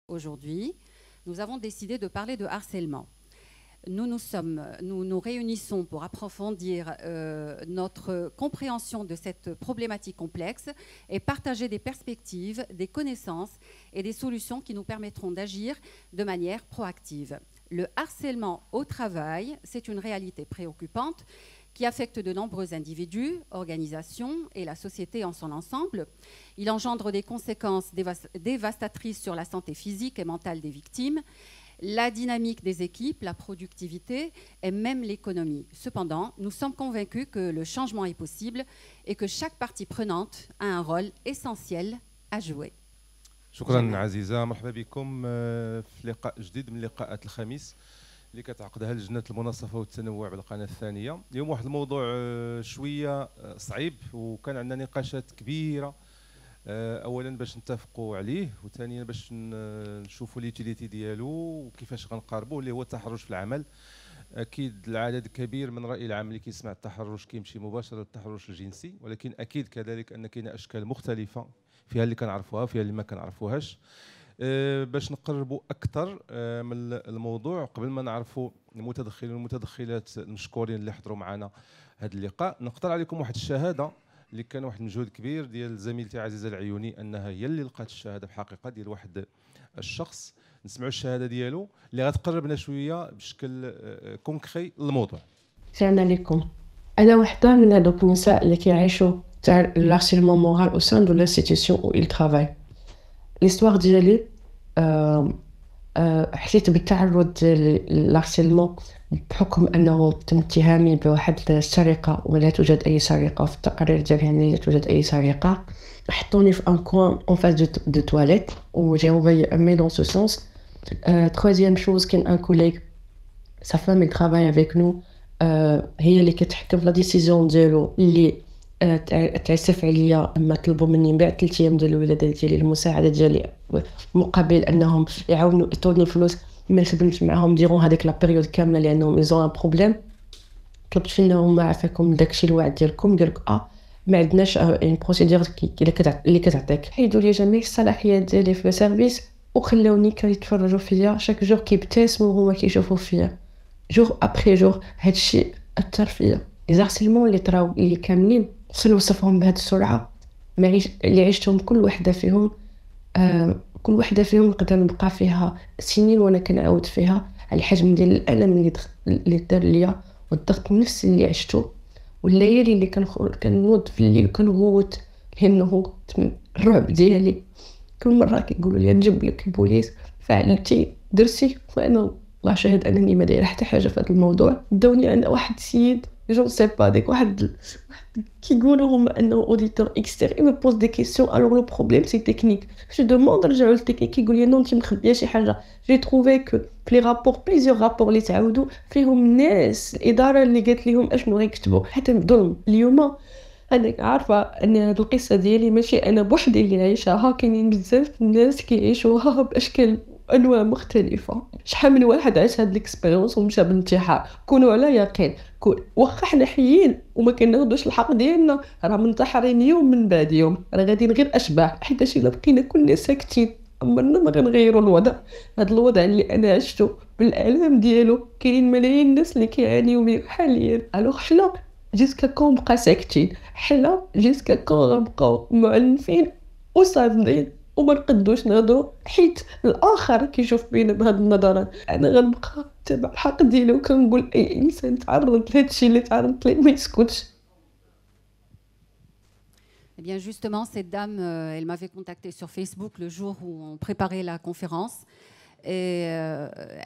Aujourd'hui, nous avons décidé de parler de harcèlement. Nous nous réunissons pour approfondir notre compréhension de cette problématique complexe et partager des perspectives, des connaissances et des solutions qui nous permettront d'agir de manière proactive. Le harcèlement au travail, c'est une réalité préoccupante qui affecte de nombreux individus, organisations et la société en son ensemble. Il engendre des conséquences dévastatrices sur la santé physique et mentale des victimes, la dynamique des équipes, la productivité et même l'économie. Cependant, nous sommes convaincus que le changement est possible et que chaque partie prenante a un rôle essentiel à jouer. شكرا عزيزة، مرحبا بكم في لقاء جديد من لقاءات الخميس اللي كتعقدها لجنة المناصفة والتنوع بالقناة الثانية. اليوم واحد الموضوع شوية صعيب وكان عندنا نقاشات كبيرة، اولا باش نتفقوا عليه وثانيا باش نشوفوا ليوتيليتي ديالو وكيفاش غنقاربوه، اللي هو التحرش في العمل. اكيد العدد كبير من الراي العام اللي كيسمع التحرش كيمشي مباشره للتحرش الجنسي، ولكن اكيد كذلك ان كاين اشكال مختلفه فيها اللي كنعرفوها فيها اللي ما كنعرفوهاش. باش نقربوا اكثر من الموضوع قبل ما نعرفوا المتدخلين والمتدخلات المشكورين اللي حضروا معنا هذا اللقاء، نقترح عليكم واحد الشهاده اللي كان واحد المجهود كبير ديال زميلتي عزيزه العيوني، انها هي اللي لقات الشهاده بحقيقه ديال واحد الشخص. نسمعوا الشهاده ديالو اللي غتقربنا شويه بشكل كونكري للموضوع. السلام عليكم. انا وحده من هذوك النساء اللي كيعيشوا تاع الهارسيلمون مورال او سان دو لانستيتيوشن او il travaille. ليستوار ديالي حسيت بالتعرض للهارسيلمون بحكم انه تم اتهامي بواحد السرقه ولا توجد اي سرقه. في التقارير ديالي يعني لا توجد اي سرقه. حطوني في ان كوان اون فاس دو تواليت وجي envoyé un mail dans ce sens. Troisième chose, كاين ان كوليغ sa femme elle travaille avec nous, هي اللي كتحكم في لا ديسيزيون ديالو اللي تعسف عليا اما طلبوا مني نبيع 3 ايام ديال الولادات ديالي المساعده ديالي مقابل انهم يعاونوا يعطوني فلوس. ما خدمت معاهم ديرون هذيك لا بيريود كامله لانهم ايزون ان بروبليم. طلبت فيهم ما عافاكم داكشي الوعد ديالكم قالك ما عندناش ان بروسيدور اللي كتعطيك. حيدوا لي جميع الصلاحيات ديالي في السيرفيس وخلاوني كيتفرجوا فيا شاك جور كيبتسموا وهما كيشوفوا فيا جور ابري جور. هادشي اثر فيا. لي زارسيلمون اللي طراو اللي كاملين وصل وصفهم بهذه السرعه ما اللي عشتهم كل وحده فيهم كل وحده فيهم نقدر نبقى فيها سنين وانا كنعاود فيها على الحجم ديال الالم اللي دار ليا والضغط النفسي اللي عشته والليالي اللي كنوض في الليل كنغوت لانه الرعب ديالي. كل مره كيقولوا لي نجيب لك البوليس فعلتي درتي وانا الله شاهد انني ما دايره حتى حاجه في هذا الموضوع. داوني عند واحد السيد جو سي با ديك واحد كيقولوا هما انه اوديتور اكستير مي بوز دي كيسيون. الوغ لو بروبليم سي تكنيك. جو دوموند نرجعوا للتكنيك كيقول لي نو انت مخبيه شي حاجه. جي تروفي كو بلي رابور بليزيور رابور اللي تعاودوا فيهم ناس الاداره اللي قالت لهم اشنو غيكتبوا حتى ظلم. اليوم انا عارفه ان هذه القصه ديالي ماشي انا بوحدي اللي عايشاها، كاينين بزاف الناس كيعيشوها باشكال انواع مختلفه. شحال من واحد عاش هاد الاكسبيريونس ومشى بالانتحار. كونوا على يقين واخا حنا حيين وما كناخذوش الحق ديالنا راه منتحرين يوم من بعد يوم راه غاديين غير اشباح، حيت الا بقينا كلنا ساكتين عمرنا ما غنغيروا الوضع. هذا الوضع اللي انا عشته بالالم ديالو كاينين ملايين الناس اللي كيعانيو منه حاليا. الوغ حنا جيسكا كون بقى ساكتين، حنا جيسكا كون غنبقاو معنفين وصابرين وما نقدوش نهضروا حيت الاخر كيشوف بينا بهذه النظرات. انا غنبقى تبع الحق ديالي وكنقول اي انسان تعرض لهذا الشيء اللي تعرضت ليه ما يسكتش. Eh bien justement, cette dame, elle m'avait contactée sur Facebook le jour où on préparait la conférence et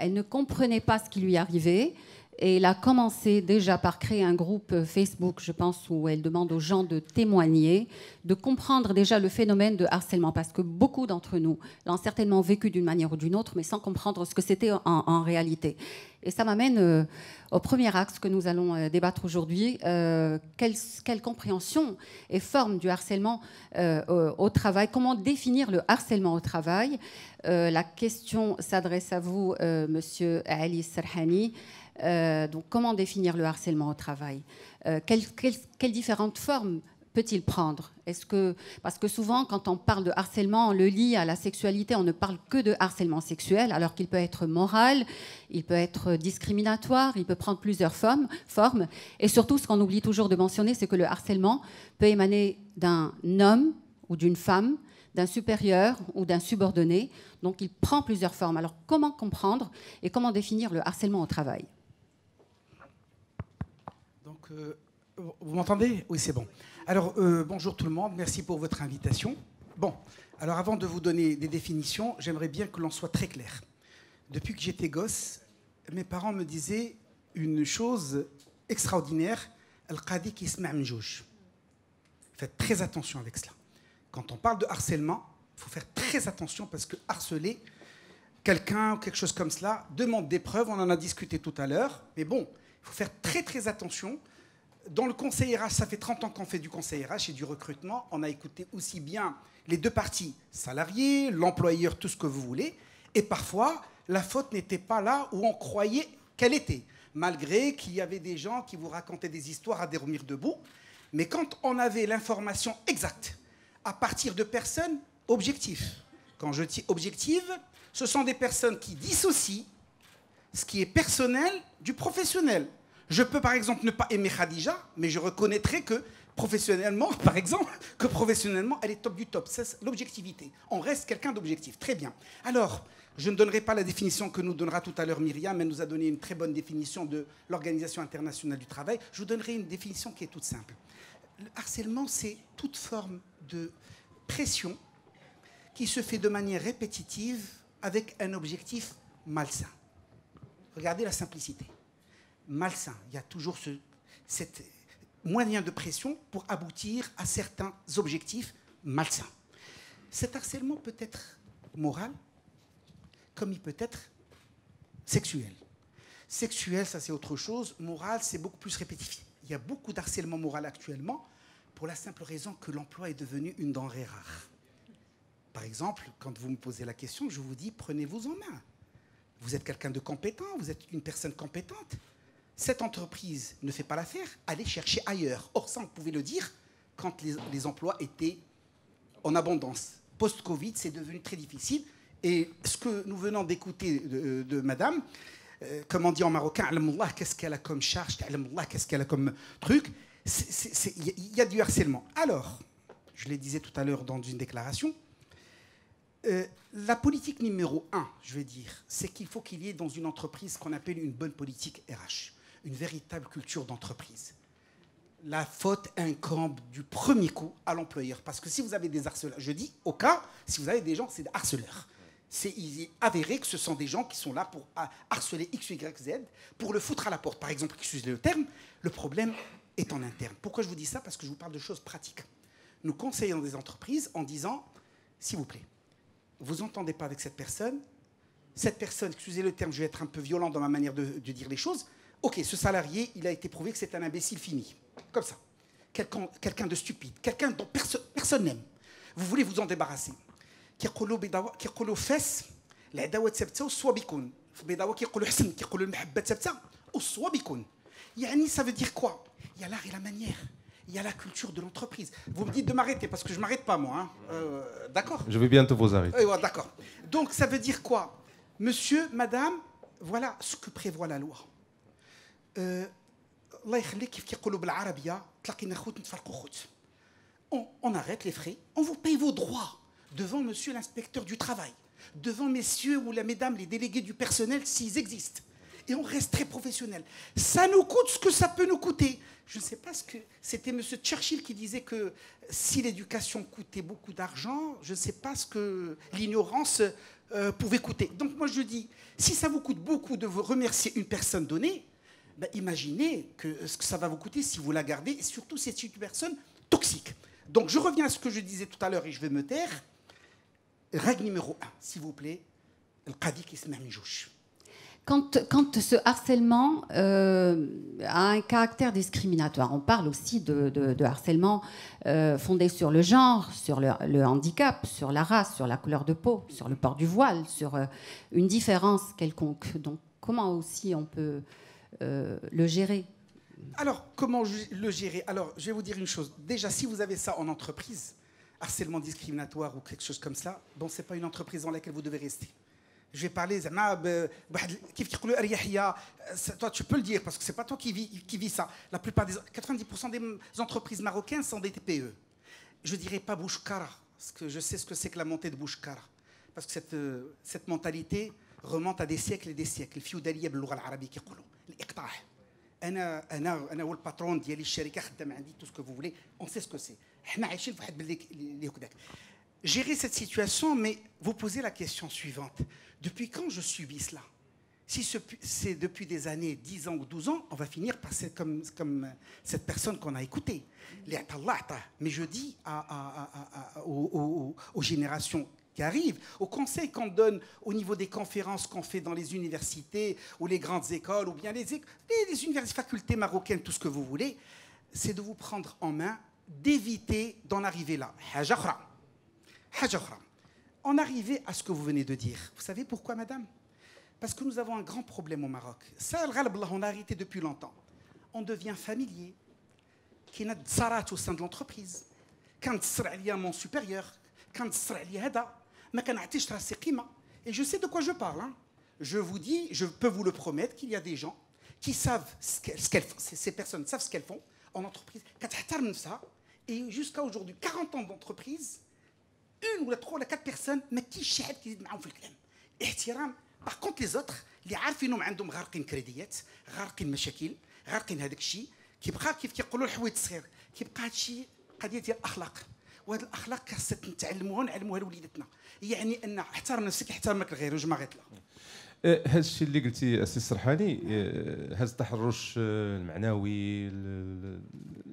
elle ne comprenait pas ce qui lui arrivait. Et elle a commencé déjà par créer un groupe Facebook, je pense, où elle demande aux gens de témoigner, de comprendre déjà le phénomène de harcèlement, parce que beaucoup d'entre nous l'ont certainement vécu d'une manière ou d'une autre, mais sans comprendre ce que c'était en réalité. Et ça m'amène au premier axe que nous allons débattre aujourd'hui. Quelle compréhension et forme du harcèlement au travail? Comment définir le harcèlement au travail? La question s'adresse à vous, Monsieur Ali Serhani. Donc, comment définir le harcèlement au travail? Quelles différentes formes peut-il prendre? Parce que souvent, quand on parle de harcèlement, on le lie à la sexualité, on ne parle que de harcèlement sexuel, alors qu'il peut être moral, il peut être discriminatoire, il peut prendre plusieurs formes. Et surtout, ce qu'on oublie toujours de mentionner, c'est que le harcèlement peut émaner d'un homme ou d'une femme, d'un supérieur ou d'un subordonné. Donc, il prend plusieurs formes. Alors, comment comprendre et comment définir le harcèlement au travail? Donc, vous m'entendez? Oui, c'est bon. Alors, bonjour tout le monde, merci pour votre invitation. Bon, alors avant de vous donner des définitions, j'aimerais bien que l'on soit très clair. Depuis que j'étais gosse, mes parents me disaient une chose extraordinaire, Al-Qadi qui se m'amjouj. Faites très attention avec cela. Quand on parle de harcèlement, il faut faire très attention parce que harceler quelqu'un ou quelque chose comme cela demande des preuves, on en a discuté tout à l'heure, mais bon, il faut faire très très attention. Dans le conseil RH, ça fait 30 ans qu'on fait du conseil RH et du recrutement. On a écouté aussi bien les deux parties, salariés, l'employeur, tout ce que vous voulez. Et parfois, la faute n'était pas là où on croyait qu'elle était, malgré qu'il y avait des gens qui vous racontaient des histoires à dormir debout. Mais quand on avait l'information exacte, à partir de personnes objectives, quand je dis objectives, ce sont des personnes qui dissocient ce qui est personnel du professionnel. Je peux par exemple ne pas aimer Khadija, mais je reconnaîtrai que professionnellement, par exemple, elle est top du top. C'est l'objectivité. On reste quelqu'un d'objectif. Très bien. Alors, je ne donnerai pas la définition que nous donnera tout à l'heure Myriam. Elle nous a donné une très bonne définition de l'Organisation internationale du travail. Je vous donnerai une définition qui est toute simple. Le harcèlement, c'est toute forme de pression qui se fait de manière répétitive avec un objectif malsain. Regardez la simplicité. Malsain. Il y a toujours cet moyen de pression pour aboutir à certains objectifs malsains. Cet harcèlement peut être moral, comme il peut être sexuel. Sexuel, ça c'est autre chose. Moral, c'est beaucoup plus répétitif. Il y a beaucoup d'harcèlement moral actuellement pour la simple raison que l'emploi est devenu une denrée rare. Par exemple, quand vous me posez la question, je vous dis, prenez-vous en main. Vous êtes quelqu'un de compétent, vous êtes une personne compétente. Cette entreprise ne fait pas l'affaire, allez chercher ailleurs. Or, ça, on pouvait le dire quand les emplois étaient en abondance. Post-Covid, c'est devenu très difficile. Et ce que nous venons d'écouter de madame, comme on dit en marocain, qu'est-ce qu'elle a comme charge, qu'est-ce qu'elle a comme truc, il y a du harcèlement. Alors, je le disais tout à l'heure dans une déclaration, la politique numéro 1, je vais dire, c'est qu'il faut qu'il y ait dans une entreprise ce qu'on appelle une bonne politique RH, une véritable culture d'entreprise. La faute incombe du premier coup à l'employeur. Parce que si vous avez des harceleurs, je dis au cas, si vous avez des gens, c'est des harceleurs. Il est avéré que ce sont des gens qui sont là pour harceler X, Y, Z, pour le foutre à la porte. Par exemple, excusez le terme, le problème est en interne. Pourquoi je vous dis ça? Parce que je vous parle de choses pratiques. Nous conseillons des entreprises en disant, s'il vous plaît, vous n'entendez pas avec cette personne, excusez le terme, je vais être un peu violent dans ma manière de dire les choses, ok, ce salarié, il a été prouvé que c'est un imbécile fini. Comme ça. Quelqu'un de stupide, quelqu'un dont personne n'aime. Vous voulez vous en débarrasser. كيقولوا فاس العداوه ثابته والصوا بيكون في البيضاوه كيقولوا حسن كيقولوا المحبه ثابته والصوا بيكون يعني ça veut dire quoi? Il y a l'art et la manière, il y a la culture de l'entreprise. Vous me dites de m'arrêter parce que je m'arrête pas moi, hein. D'accord? Je vais bientôt vous arrêter. Ouais, d'accord. Donc ça veut dire quoi? Monsieur, madame, voilà ce que prévoit la loi. الله يخليك كيف كيقولوا بالعربيه تلاقينا خوت نتفرقوا خوت. On arrête les frais, on vous paye vos droits devant monsieur l'inspecteur du travail, devant messieurs ou la mesdames les délégués du personnel s'ils existent. Et on reste très professionnel. Ça nous coûte ce que ça peut nous coûter. Je ne sais pas ce que... C'était monsieur Churchill qui disait que si l'éducation coûtait beaucoup d'argent, je ne sais pas ce que l'ignorance pouvait coûter. Donc moi je dis, si ça vous coûte beaucoup de vous remercier une personne donnée, ben imaginez ce que ça va vous coûter si vous la gardez, et surtout si c'est une personne toxique. Donc je reviens à ce que je disais tout à l'heure et je vais me taire. Règle numéro 1, s'il vous plaît, le qadi qui se met mijouche. Quand ce harcèlement a un caractère discriminatoire, on parle aussi de harcèlement fondé sur le genre, sur le handicap, sur la race, sur la couleur de peau, sur le port du voile, sur une différence quelconque. Donc comment aussi on peut le gérer? Alors, comment le gérer? Alors, je vais vous dire une chose. Déjà, si vous avez ça en entreprise, harcèlement discriminatoire ou quelque chose comme ça, bon, c'est pas une entreprise dans laquelle vous devez rester. Je vais parler, toi tu peux le dire parce que c'est pas toi qui vis ça. La plupart 90% des entreprises marocaines sont des TPE. Je dirais pas Bouchkara, parce que je sais ce que c'est que la montée de Bouchkara. Parce que cette mentalité remonte à des siècles et des siècles. الفيوداليه باللغه العربيه كيقولوا الاقطاع. انا هو الباترون ديالي الشركه خدام عندي tout ce que vous voulez, on sait ce que c'est. حنا عايشين في واحد اللي هكذاك. Gérer cette situation, mais vous posez la question suivante. Depuis quand je subis cela? Si c'est depuis des années, 10 ans ou 12 ans, on va finir par comme cette personne qu'on a écoutée. Mais je dis aux générations qui arrivent, aux conseils qu'on donne au niveau des conférences qu'on fait dans les universités ou les grandes écoles ou bien les universités, facultés marocaines, tout ce que vous voulez, c'est de vous prendre en main, d'éviter d'en arriver là. En arriver à ce que vous venez de dire. Vous savez pourquoi, madame? Parce que nous avons un grand problème au Maroc. Ça, on a arrêté depuis longtemps. On devient familier. Qui n'a de au sein de l'entreprise. Quand mon supérieur, quand et je sais de quoi je parle. Hein. Je vous dis, je peux vous le promettre qu'il y a des gens qui savent ces personnes savent ce qu'elles font en entreprise. Et jusqu'à aujourd'hui, 40 ans d'entreprise, une ou 3 ou 4 personnes ما كاينش شي حد كيزيد معاهم في الكلام احترام. باغ كونت لي زوتر اللي عارفينهم عندهم غارقين كريديات غارقين مشاكل غارقين هذاك الشيء كيبقى كيف كيقولوا الحوايج الصغير كيبقى هذا الشيء قضيه ديال الاخلاق وهذه الاخلاق خاصنا نتعلموها ونعلموها لوليداتنا يعني ان احترم نفسك يحترمك الغير وجمع غير هذا الشيء اللي قلتي السي السرحاني هذا التحرش المعنوي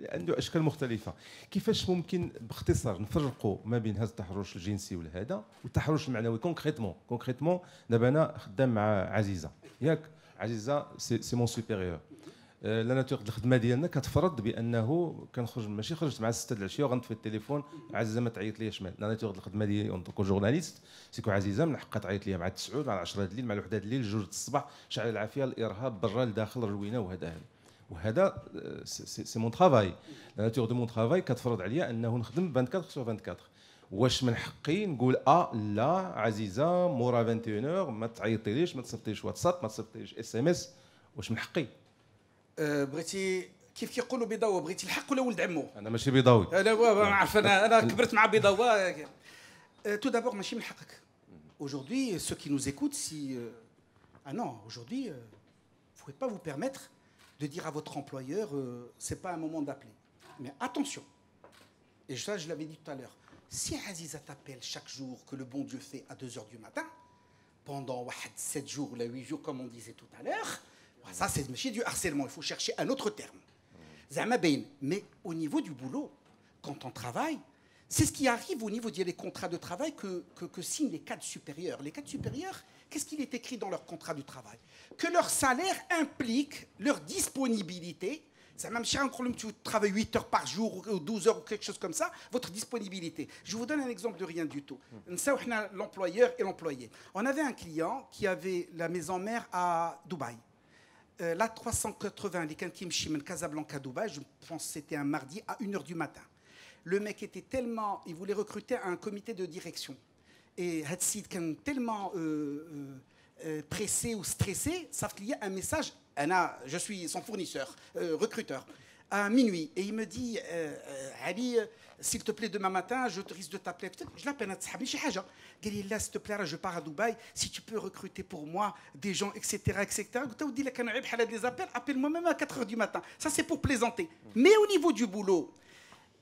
عنده اشكال مختلفه كيفاش ممكن باختصار نفرقوا ما بين هذا التحرش الجنسي وهذا والتحرش المعنوي كونكريتمون دابا انا خدام مع عزيزه ياك عزيزه سي مون سوبيريور لا ناتور الخدمه ديالنا كتفرض بانه كنخرج ماشي خرجت مع 6 د العشيه وغنطفي التليفون عزيزه ما تعيط ليا شمال لا ناتور الخدمه ديالي اون طونك جورناليست سيكو عزيزه من حقها تعيط ليا مع 9 مع 10 د الليل مع 1 د الليل 2 د الصباح شعل العافيه الارهاب برا لداخل الروينه وهذا سي مون طرافاي لا ناتور دو مون طرافاي كتفرض عليا انه نخدم 24 sur 24 واش من حقي نقول لا عزيزه مورا 21 ما تعيطيليش ما تصيفطيش واتساب ما تصيفطيش اس ام اس واش من حقي بغيتي كيف كيقولوا بيضاوه بغيتي الحق ولا ولد عمو انا ماشي بيضاوي انا عارف انا كبرت مع بيضاوه tout d'abord ماشي من حقك aujourd'hui ceux qui nous écoutent si non aujourd'hui vous pouvez pas vous permettre de dire à votre employeur c'est pas un moment d'appeler mais attention et ça je l'avais dit tout à l'heure si Aziza t'appelle chaque jour que le bon Dieu fait à 2h du matin pendant 7 jours ou 8 jours comme on disait tout à l'heure. Ça, c'est du harcèlement. Il faut chercher un autre terme. Mais au niveau du boulot, quand on travaille, c'est ce qui arrive au niveau des contrats de travail que signent les cadres supérieurs. Les cadres supérieurs, qu'est-ce qu'il est écrit dans leur contrat de travail? Que leur salaire implique leur disponibilité. Ça même si tu travailles 8 heures par jour ou 12 heures ou quelque chose comme ça, votre disponibilité. Je vous donne un exemple de rien du tout. L'employeur et l'employé. On avait un client qui avait la maison mère à Dubaï. La 380, les Kankim de Casablanca à Dubaï, je pense que c'était un mardi à 1h du matin. Le mec était tellement... Il voulait recruter un comité de direction. Et Hadsid était tellement pressé ou stressé, ça qu'il y a un message, je suis son fournisseur, recruteur, à minuit. Et il me dit, Ali, s'il te plaît, demain matin, je te risque de t'appeler. Je l'appelle, s'il te plaît, je pars à Dubaï, si tu peux recruter pour moi des gens, etc. Appelle-moi même à 4h du matin. Ça, c'est pour plaisanter. Mais au niveau du boulot,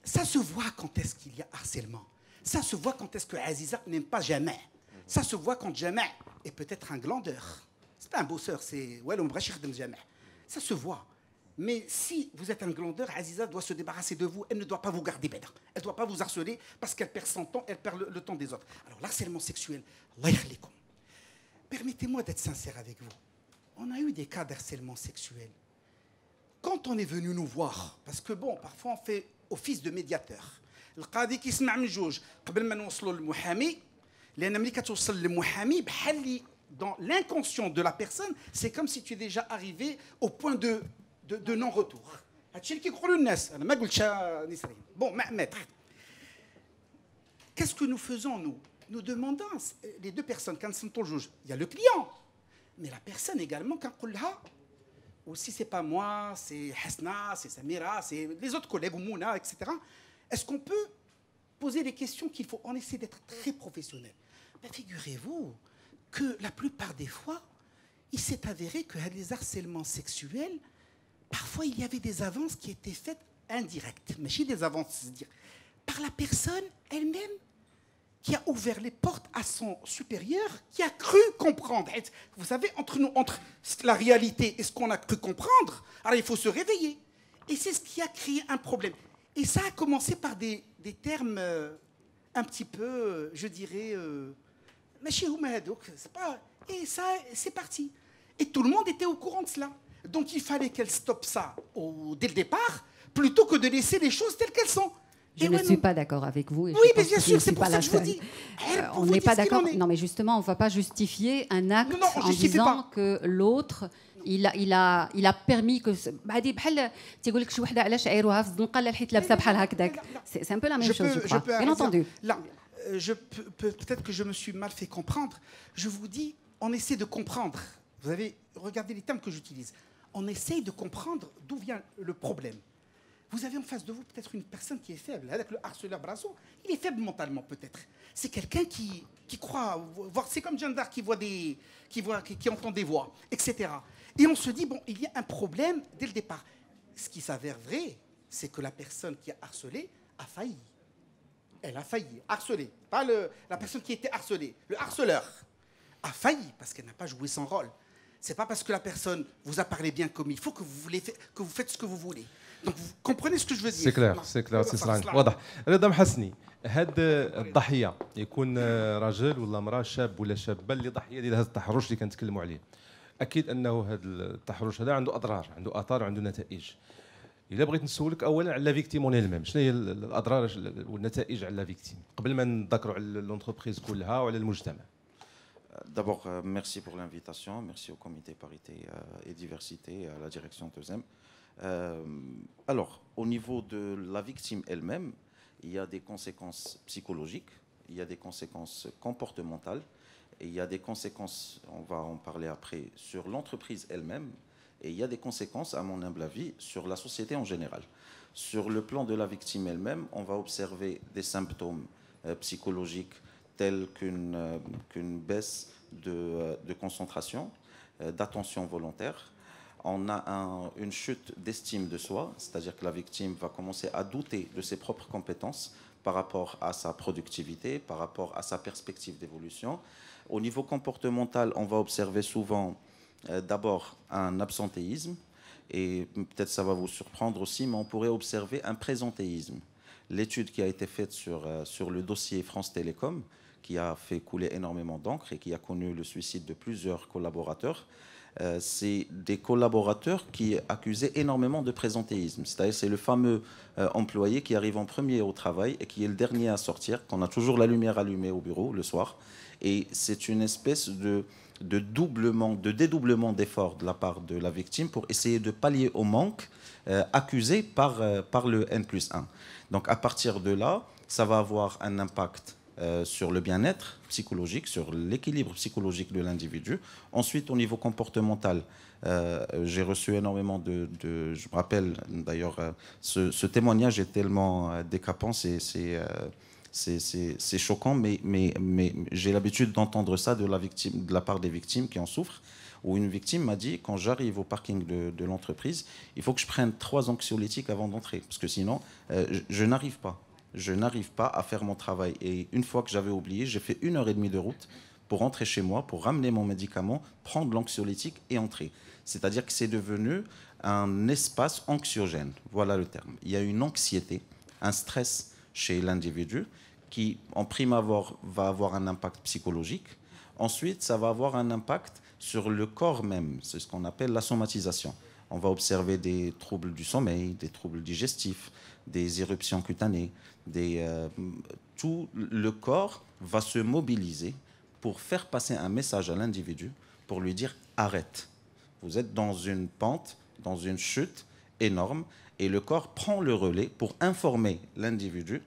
ça se voit quand est-ce qu'il y a harcèlement. Ça se voit quand est-ce que Aziza n'aime pas jamais. Ça se voit quand jamais est peut-être un glandeur. C'est pas un bosseur, c'est... Ça se voit. Mais si vous êtes un glandeur, Aziza doit se débarrasser de vous. Elle ne doit pas vous garder bête. Elle ne doit pas vous harceler parce qu'elle perd son temps, elle perd le temps des autres. Alors, l'harcèlement sexuel, permettez-moi d'être sincère avec vous. On a eu des cas d'harcèlement sexuel. Quand on est venu nous voir, parce que bon, parfois on fait office de médiateur. القاضي كيسمع من جوج قبل ما نوصلوا للمحامي لان ملي كتوصل للمحامي بحال dans l'inconscient de la personne, c'est comme si tu es déjà arrivé au point de non-retour. Bon, maître, qu'est-ce que nous faisons, nous? Nous demandons, les deux personnes, quand sont au juge, il y a le client, mais la personne également, quand on l'a, ou si ce n'est pas moi, c'est Hasna, c'est Samira, c'est les autres collègues, ou Mouna, etc. Est-ce qu'on peut poser des questions qu'il faut? On essaie d'être très professionnel. Ben, figurez-vous que la plupart des fois, il s'est avéré que les harcèlements sexuels, parfois il y avait des avances qui étaient faites indirectes, mais chez des avances, dire par la personne elle-même qui a ouvert les portes à son supérieur, qui a cru comprendre. Vous savez, entre la réalité et ce qu'on a cru comprendre, alors il faut se réveiller. Et c'est ce qui a créé un problème. Et ça a commencé par des termes un petit peu, je dirais, et ça, c'est parti. Et tout le monde était au courant de cela. Donc il fallait qu'elle stoppe ça dès le départ, plutôt que de laisser les choses telles qu'elles sont. Je ne suis pas d'accord avec vous. Oui, mais bien sûr, c'est pour ça que je vous dis. On n'est pas d'accord. Non, mais justement, on ne va pas justifier un acte en disant que l'autre, il a permis que... C'est un peu la même chose, je crois. Bien entendu. Là, peut-être que je me suis mal fait comprendre. Je vous dis, on essaie de comprendre. Vous avez regardé les termes que j'utilise. On essaie de comprendre d'où vient le problème. Vous avez en face de vous peut-être une personne qui est faible. Avec le harceleur Brasso, il est faible mentalement peut-être. C'est quelqu'un qui croit voir. C'est comme Jeanne d'Arc qui entend des voix, etc. Et on se dit bon, il y a un problème dès le départ. Ce qui s'avère vrai, c'est que la personne qui a harcelé a failli. Elle a failli harceler, pas la personne qui était harcelée. Le harceleur a failli parce qu'elle n'a pas joué son rôle. C'est pas parce que la personne vous a parlé bien comme il faut que vous faites ce que vous voulez. Donc vous comprenez ce que je veux dire. سي كلير سي صلاح واضح. رضا محسني، هاد الضحيه يكون راجل ولا امراه، شاب ولا شابه اللي ضحيه ديال هذا التحرش اللي كنتكلموا عليه، اكيد انه هذا التحرش هذا عنده اضرار، عنده اثار وعنده نتائج. الا بغيت نسولك اولا على لا فيكتيم اون الميم، شنو هي الاضرار والنتائج على لا فيكتيم قبل ما نذكروا على لونتربريز كلها وعلى المجتمع؟ D'abord, merci pour l'invitation, merci au comité parité et diversité, à la direction 2M. Alors, au niveau de la victime elle-même, il y a des conséquences psychologiques, il y a des conséquences comportementales, et il y a des conséquences, on va en parler après, sur l'entreprise elle-même, et il y a des conséquences, à mon humble avis, sur la société en général. Sur le plan de la victime elle-même, on va observer des symptômes psychologiques tels qu'une baisse de concentration, d'attention volontaire. On a une chute d'estime de soi, c'est-à-dire que la victime va commencer à douter de ses propres compétences par rapport à sa productivité, par rapport à sa perspective d'évolution. Au niveau comportemental, on va observer souvent d'abord un absentéisme, et peut-être ça va vous surprendre aussi, mais on pourrait observer un présentéisme. L'étude qui a été faite sur le dossier France Télécom, qui a fait couler énormément d'encre et qui a connu le suicide de plusieurs collaborateurs, c'est des collaborateurs qui accusaient énormément de présentéisme. C'est-à-dire c'est le fameux employé qui arrive en premier au travail et qui est le dernier à sortir, qu'on a toujours la lumière allumée au bureau le soir. Et c'est une espèce de dédoublement d'efforts de la part de la victime pour essayer de pallier au manque accusé par le N+1. Donc à partir de là, ça va avoir un impact sur le bien-être psychologique, sur l'équilibre psychologique de l'individu. Ensuite, au niveau comportemental, j'ai reçu énormément je me rappelle d'ailleurs, ce témoignage est tellement décapant, c'est choquant, mais j'ai l'habitude d'entendre ça de la part des victimes qui en souffrent, où une victime m'a dit, quand j'arrive au parking de l'entreprise, il faut que je prenne 3 anxiolytiques avant d'entrer, parce que sinon, je n'arrive pas. Je n'arrive pas à faire mon travail. Et une fois que j'avais oublié, j'ai fait 1h30 de route pour rentrer chez moi, pour ramener mon médicament, prendre l'anxiolytique et entrer. C'est-à-dire que c'est devenu un espace anxiogène. Voilà le terme. Il y a une anxiété, un stress chez l'individu qui, en prime abord, va avoir un impact psychologique. Ensuite, ça va avoir un impact sur le corps même. C'est ce qu'on appelle la somatisation. On va observer des troubles du sommeil, des troubles digestifs, des éruptions cutanées, tout le corps va se mobiliser pour faire passer un message à l'individu, pour lui dire arrête. Vous êtes dans une pente dans une chute énorme et le corps prend le relais pour informer l'individu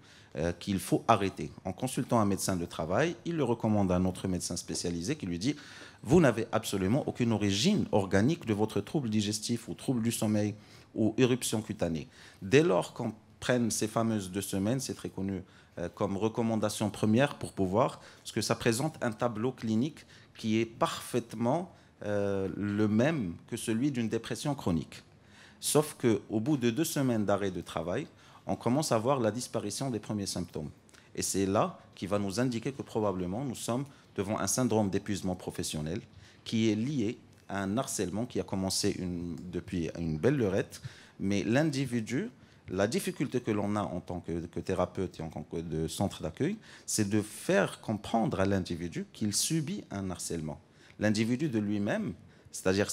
qu'il faut arrêter. En consultant un médecin de travail, il le recommande à un autre médecin spécialisé qui lui dit « Vous n'avez absolument aucune origine organique de votre trouble digestif ou trouble du sommeil ou éruption cutanée. » Dès lors qu'on prenne ces fameuses 2 semaines, c'est très connu comme recommandation première pour pouvoir, parce que ça présente un tableau clinique qui est parfaitement le même que celui d'une dépression chronique. Sauf qu'au bout de 2 semaines d'arrêt de travail, on commence à voir la disparition des premiers symptômes. Et c'est là qui va nous indiquer que probablement nous sommes devant un syndrome d'épuisement professionnel qui est lié à un harcèlement qui a commencé depuis une belle lurette, mais l'individu, la difficulté que l'on a en tant que thérapeute et en tant que de centre d'accueil, c'est de faire comprendre à l'individu qu'il subit un harcèlement. L'individu de lui-même, c'est-à-dire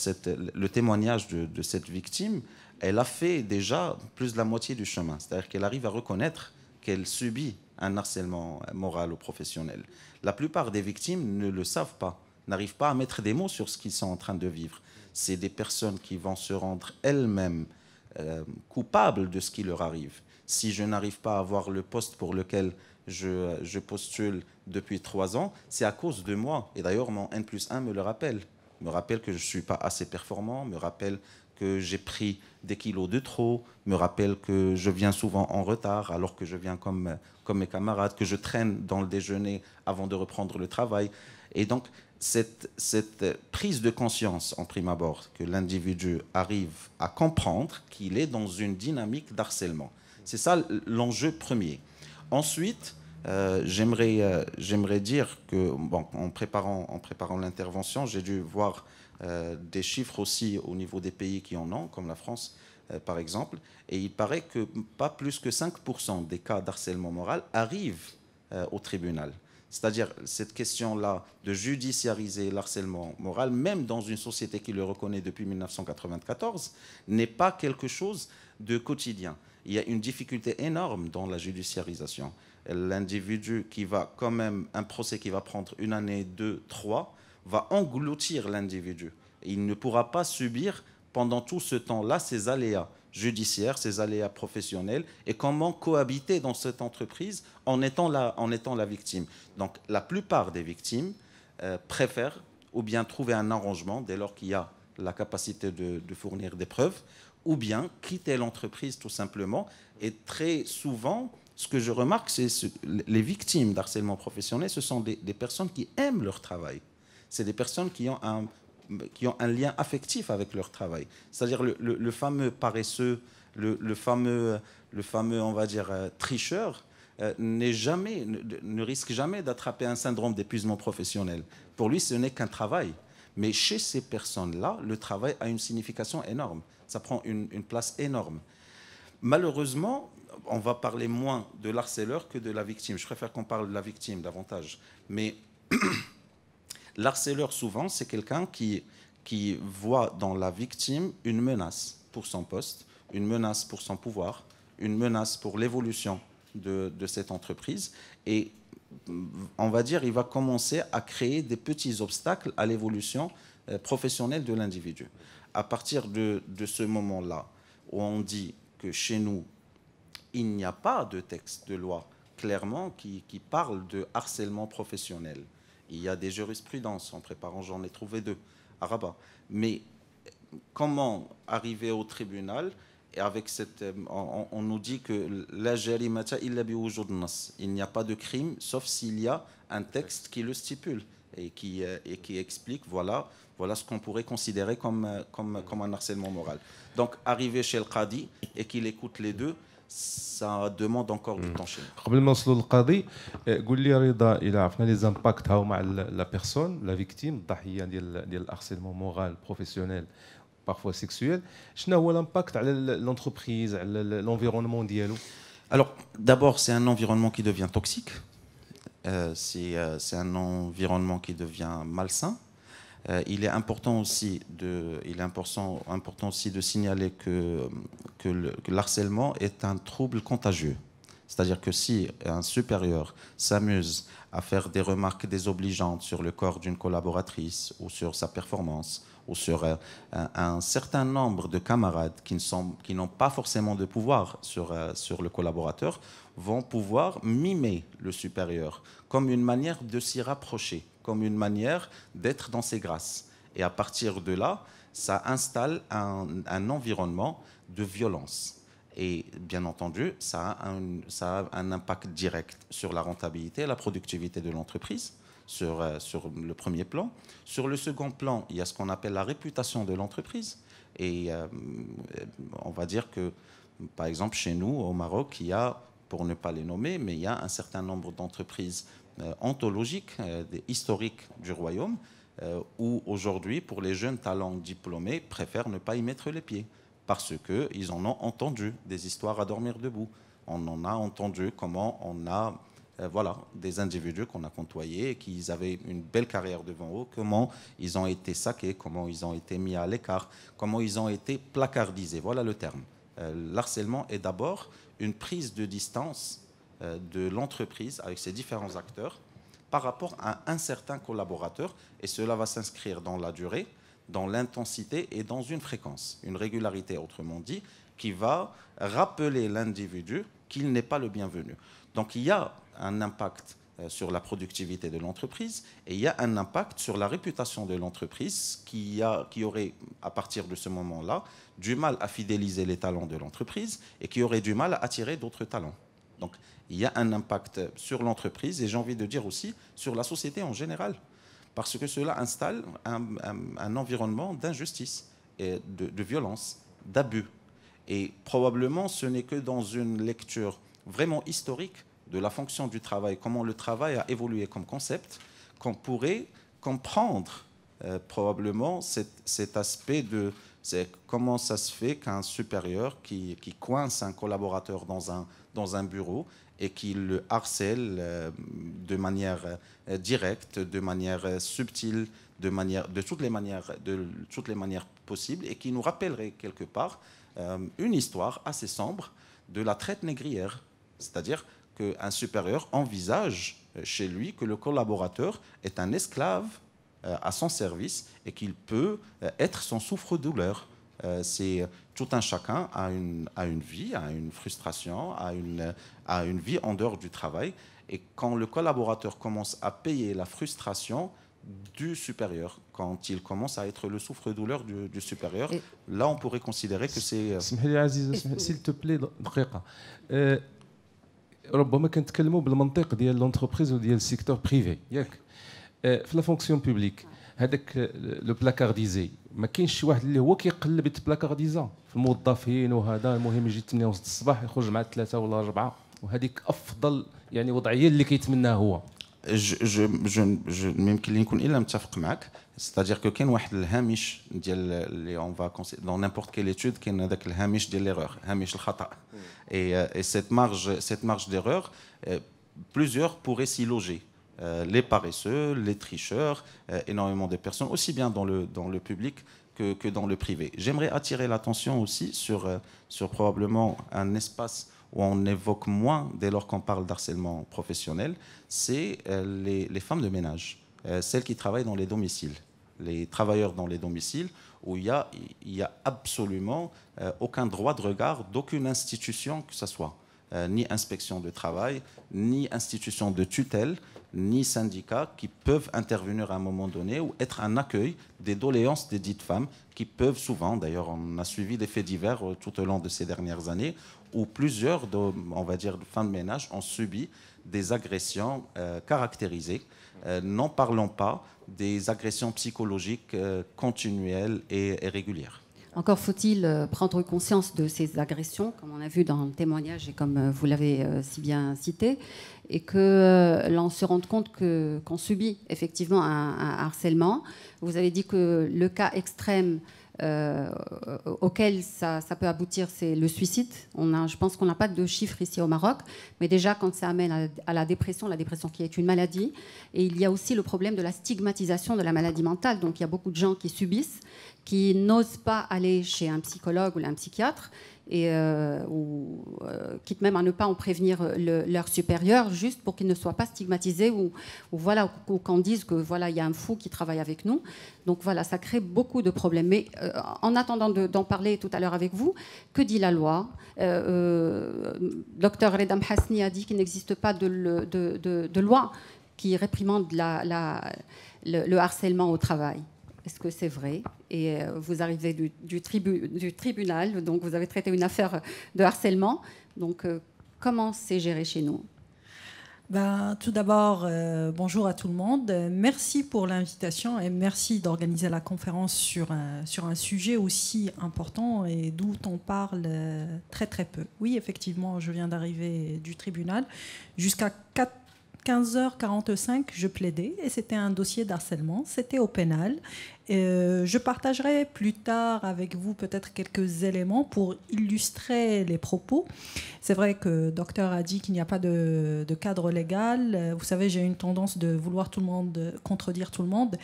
le témoignage de cette victime, elle a fait déjà plus de la moitié du chemin. C'est-à-dire qu'elle arrive à reconnaître qu'elle subit un harcèlement moral ou professionnel. La plupart des victimes ne le savent pas, n'arrivent pas à mettre des mots sur ce qu'ils sont en train de vivre. C'est des personnes qui vont se rendre elles-mêmes coupables de ce qui leur arrive. Si je n'arrive pas à avoir le poste pour lequel je postule depuis 3 ans, c'est à cause de moi. Et d'ailleurs, mon N+1 me le rappelle. Me rappelle que je ne suis pas assez performant, me rappelle que j'ai pris des kilos de trop, me rappelle que je viens souvent en retard alors que je viens comme mes camarades, que je traîne dans le déjeuner avant de reprendre le travail. Et donc, cette prise de conscience en prime abord, que l'individu arrive à comprendre qu'il est dans une dynamique d'harcèlement. C'est ça l'enjeu premier. Ensuite, j'aimerais dire que, bon, en préparant l'intervention, j'ai dû voir des chiffres aussi au niveau des pays qui en ont, comme la France, par exemple, et il paraît que pas plus que 5% des cas d'harcèlement moral arrivent au tribunal. C'est-à-dire cette question-là de judiciariser l'harcèlement moral, même dans une société qui le reconnaît depuis 1994, n'est pas quelque chose de quotidien. Il y a une difficulté énorme dans la judiciarisation. L'individu qui va quand même, un procès qui va prendre 1 année, 2, 3, va engloutir l'individu. Il ne pourra pas subir pendant tout ce temps-là ces aléas judiciaires, ces aléas professionnels, et comment cohabiter dans cette entreprise en étant la victime. Donc la plupart des victimes préfèrent ou bien trouver un arrangement dès lors qu'il y a la capacité de fournir des preuves, ou bien quitter l'entreprise tout simplement. Et très souvent, ce que je remarque, c'est que les victimes d'harcèlement professionnel, ce sont des personnes qui aiment leur travail. C'est des personnes qui ont un lien affectif avec leur travail. C'est-à-dire le fameux paresseux, le fameux, on va dire, tricheur, ne risque jamais d'attraper un syndrome d'épuisement professionnel. Pour lui, ce n'est qu'un travail. Mais chez ces personnes-là, le travail a une signification énorme. Ça prend une place énorme. Malheureusement, on va parler moins de l'harceleur que de la victime. Je préfère qu'on parle de la victime davantage. Mais l'harceleur, souvent, c'est quelqu'un qui voit dans la victime une menace pour son poste, une menace pour son pouvoir, une menace pour l'évolution de cette entreprise. Et on va dire, il va commencer à créer des petits obstacles à l'évolution professionnelle de l'individu. À partir de ce moment-là, où on dit que chez nous, il n'y a pas de texte de loi clairement qui parle de harcèlement professionnel. Il y a des jurisprudences. En préparant, j'en ai trouvé 2 à Rabat. Mais comment arriver au tribunal et avec on nous dit que la jarimata illa bi wujud nas. Il n'y a pas de crime sauf s'il y a un texte qui le stipule et qui explique voilà ce qu'on pourrait considérer comme un harcèlement moral. Donc arriver chez le qadi et qu'il écoute les 2, ça demande encore du temps chez nous. قبل ما نوصلوا للقاضي قول لي رضا الى عرفنا لي زامباكت هاو مع لا بيرسون لا فيكتيم الضحيه ديال الارسيلمون مورال بروفيسيونيل parfois sexuel. شنو هو l'impact على l'entreprise على l'environnement ديالو? Alors d'abord c'est un environnement qui devient toxique. C'est un environnement qui devient malsain. Il est important aussi de signaler que le harcèlement est un trouble contagieux. C'est-à-dire que si un supérieur s'amuse à faire des remarques désobligeantes sur le corps d'une collaboratrice ou sur sa performance ou sur un certain nombre de camarades qui n'ont pas forcément de pouvoir sur le collaborateur, vont pouvoir mimer le supérieur comme une manière de s'y rapprocher, comme une manière d'être dans ses grâces. Et à partir de là, ça installe un environnement de violence. Et bien entendu, ça a un impact direct sur la rentabilité et la productivité de l'entreprise, sur le premier plan. Sur le second plan, il y a ce qu'on appelle la réputation de l'entreprise. Et on va dire que, par exemple, chez nous, au Maroc, il y a, pour ne pas les nommer, mais il y a un certain nombre d'entreprises ontologiques, historiques du royaume, où aujourd'hui, pour les jeunes talents diplômés, préfèrent ne pas y mettre les pieds, parce qu'ils en ont entendu des histoires à dormir debout. On en a entendu comment on a des individus qu'on a côtoyés et qui avaient une belle carrière devant eux, comment ils ont été saqués, comment ils ont été mis à l'écart, comment ils ont été placardisés. Voilà le terme. L'harcèlement est d'abord une prise de distance de l'entreprise avec ses différents acteurs par rapport à un certain collaborateur, et cela va s'inscrire dans la durée, dans l'intensité et dans une fréquence, une régularité autrement dit, qui va rappeler l'individu qu'il n'est pas le bienvenu. Donc il y a un impact sur la productivité de l'entreprise et il y a un impact sur la réputation de l'entreprise qui aurait, à partir de ce moment-là, du mal à fidéliser les talents de l'entreprise et qui aurait du mal à attirer d'autres talents. Donc il y a un impact sur l'entreprise et j'ai envie de dire aussi sur la société en général, parce que cela installe un environnement d'injustice, et de violence, d'abus. Et probablement ce n'est que dans une lecture vraiment historique de la fonction du travail, comment le travail a évolué comme concept, qu'on pourrait comprendre probablement cet aspect de comment ça se fait qu'un supérieur qui coince un collaborateur dans un bureau et qui le harcèle de manière directe, de manière subtile, de toutes les manières possibles, et qui nous rappellerait quelque part une histoire assez sombre de la traite négrière. C'est-à-dire qu'un supérieur envisage chez lui que le collaborateur est un esclave à son service et qu'il peut être son souffre-douleur. C'est tout un chacun a une vie, a une frustration, a une vie en dehors du travail. Et quand le collaborateur commence à payer la frustration du supérieur, quand il commence à être le souffre-douleur du supérieur, là on pourrait considérer que c'est... s'il te plaît دقيقة. ربما كنتكلموا بالمنطق ديال لونتربريز وديال السيكتور بريفي ياك في لا فونكسيون بوبليك هذاك لو بلاكارديزي ما كاينش شي واحد اللي هو كيقلب يتبلاكارديزا في الموظفين وهذا المهم يجي 8 ونص الصباح يخرج مع 3 ولا 4 وهذيك افضل يعني وضعيه اللي كيتمناها هو. ممكن لي نكون الا متفق معك. C'est-à-dire que كاين واحد الهامش ديال اللي اون فا dans n'importe quelle étude كاين هذاك الهامش ديال l'erreur, هامش الخطا. Et cette marge d'erreur, plusieurs pourraient s'y loger. Les paresseux, les tricheurs, énormément de personnes, aussi bien dans le public que dans le privé. J'aimerais attirer l'attention aussi sur probablement un espace où on évoque moins dès lors qu'on parle d'harcèlement professionnel, c'est les femmes de ménage, celles qui travaillent dans les domiciles, les travailleurs dans les domiciles, où il y a absolument aucun droit de regard d'aucune institution que ce soit, ni inspection de travail, ni institution de tutelle, ni syndicats qui peuvent intervenir à un moment donné ou être un accueil des doléances des dites femmes qui peuvent souvent, d'ailleurs on a suivi des faits divers tout au long de ces dernières années, où plusieurs, on va dire, femmes de ménage ont subi des agressions caractérisées. N'en parlons pas des agressions psychologiques continuelles et régulières. Encore faut-il prendre conscience de ces agressions, comme on a vu dans le témoignage et comme vous l'avez si bien cité, et que l'on se rende compte qu'on subit effectivement un harcèlement. Vous avez dit que le cas extrême auquel ça peut aboutir, c'est le suicide. Je pense qu'on n'a pas de chiffres ici au Maroc, mais déjà quand ça amène à la dépression qui est une maladie, et il y a aussi le problème de la stigmatisation de la maladie mentale. Donc il y a beaucoup de gens qui subissent, qui n'osent pas aller chez un psychologue ou un psychiatre, quitte même à ne pas en prévenir leur supérieur, juste pour qu'ils ne soient pas stigmatisés ou qu'on dise que voilà, il y a un fou qui travaille avec nous. Donc voilà, ça crée beaucoup de problèmes. Mais en attendant d'en parler tout à l'heure avec vous, que dit la loi? Docteur Redam Hasni a dit qu'il n'existe pas de loi qui réprimande le harcèlement au travail. Est-ce que c'est vrai? Et vous arrivez du tribunal, donc vous avez traité une affaire de harcèlement. Donc, comment c'est géré chez nous? Tout d'abord, bonjour à tout le monde. Merci pour l'invitation et merci d'organiser la conférence sur un sujet aussi important et d'où on parle très très peu. Oui, effectivement, je viens d'arriver du tribunal. Jusqu'à 15h45, je plaidais et c'était un dossier d'harcèlement, c'était au pénal. Je partagerai plus tard avec vous peut-être quelques éléments pour illustrer les propos. C'est vrai que le docteur a dit qu'il n'y a pas de cadre légal. Vous savez, j'ai une tendance de vouloir contredire tout le monde.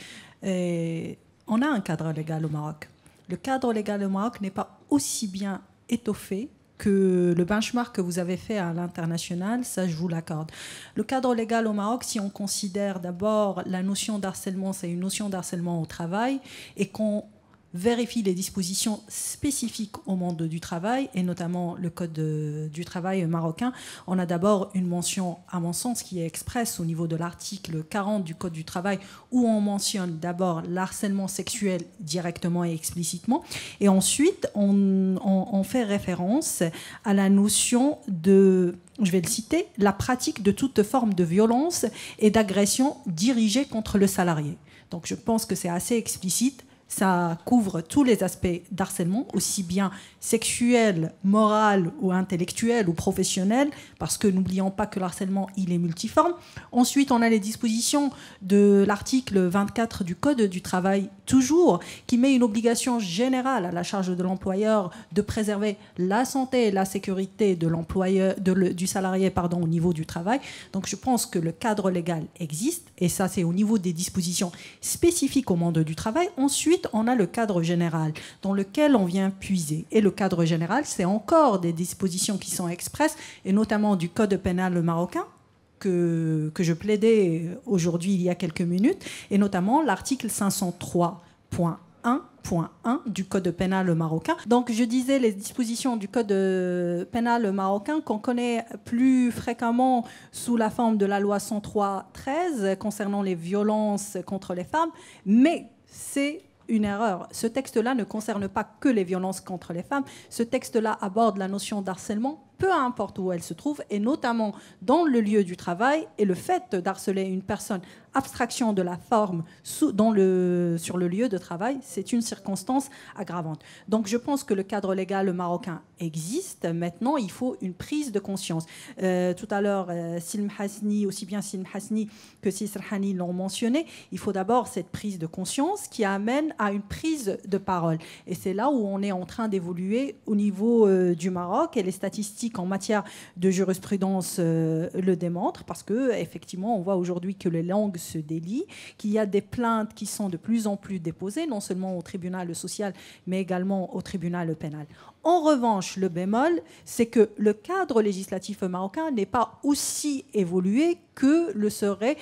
Et on a un cadre légal au Maroc. Le cadre légal au Maroc n'est pas aussi bien étoffé que le benchmark que vous avez fait à l'international, ça je vous l'accorde. Le cadre légal au Maroc, si on considère d'abord la notion d'harcèlement, c'est une notion d'harcèlement au travail, et qu'on vérifie les dispositions spécifiques au monde du travail, et notamment le code du travail marocain, on a d'abord une mention, à mon sens, qui est expresse au niveau de l'article 40 du code du travail, où on mentionne d'abord l'harcèlement sexuel directement et explicitement, et ensuite on fait référence à la notion de, je vais le citer, la pratique de toute forme de violence et d'agression dirigée contre le salarié. Donc je pense que c'est assez explicite. Ça couvre tous les aspects d'harcèlement, aussi bien sexuel, moral ou intellectuel ou professionnel, parce que n'oublions pas que l'harcèlement, il est multiforme. Ensuite, on a les dispositions de l'article 24 du Code du travail, toujours, qui met une obligation générale à la charge de l'employeur de préserver la santé et la sécurité de l'employeur, du salarié, au niveau du travail. Donc je pense que le cadre légal existe, et ça c'est au niveau des dispositions spécifiques au monde du travail. Ensuite, on a le cadre général dans lequel on vient puiser. Et le cadre général, c'est encore des dispositions qui sont expresses, et notamment du code pénal marocain, que je plaidais aujourd'hui il y a quelques minutes, et notamment l'article 503.1.1 du code pénal marocain. Donc je disais les dispositions du code pénal marocain qu'on connaît plus fréquemment sous la forme de la loi 103/13 concernant les violences contre les femmes, mais c'est une erreur. Ce texte-là ne concerne pas que les violences contre les femmes. Ce texte-là aborde la notion d'harcèlement, peu importe où elle se trouve, et notamment dans le lieu du travail. Et le fait d'harceler une personne, abstraction de la forme sur le lieu de travail, c'est une circonstance aggravante. Donc je pense que le cadre légal marocain existe. Maintenant, il faut une prise de conscience. Tout à l'heure, Silm Hasni, aussi bien Silm Hasni que Sisr Hani l'ont mentionné. Il faut d'abord cette prise de conscience qui amène à une prise de parole. Et c'est là où on est en train d'évoluer au niveau du Maroc, et les statistiques en matière de jurisprudence le démontrent, parce que effectivement, on voit aujourd'hui que les langues se délient, qu'il y a des plaintes qui sont de plus en plus déposées, non seulement au tribunal social, mais également au tribunal pénal. En revanche, le bémol, c'est que le cadre législatif marocain n'est pas aussi évolué que le serait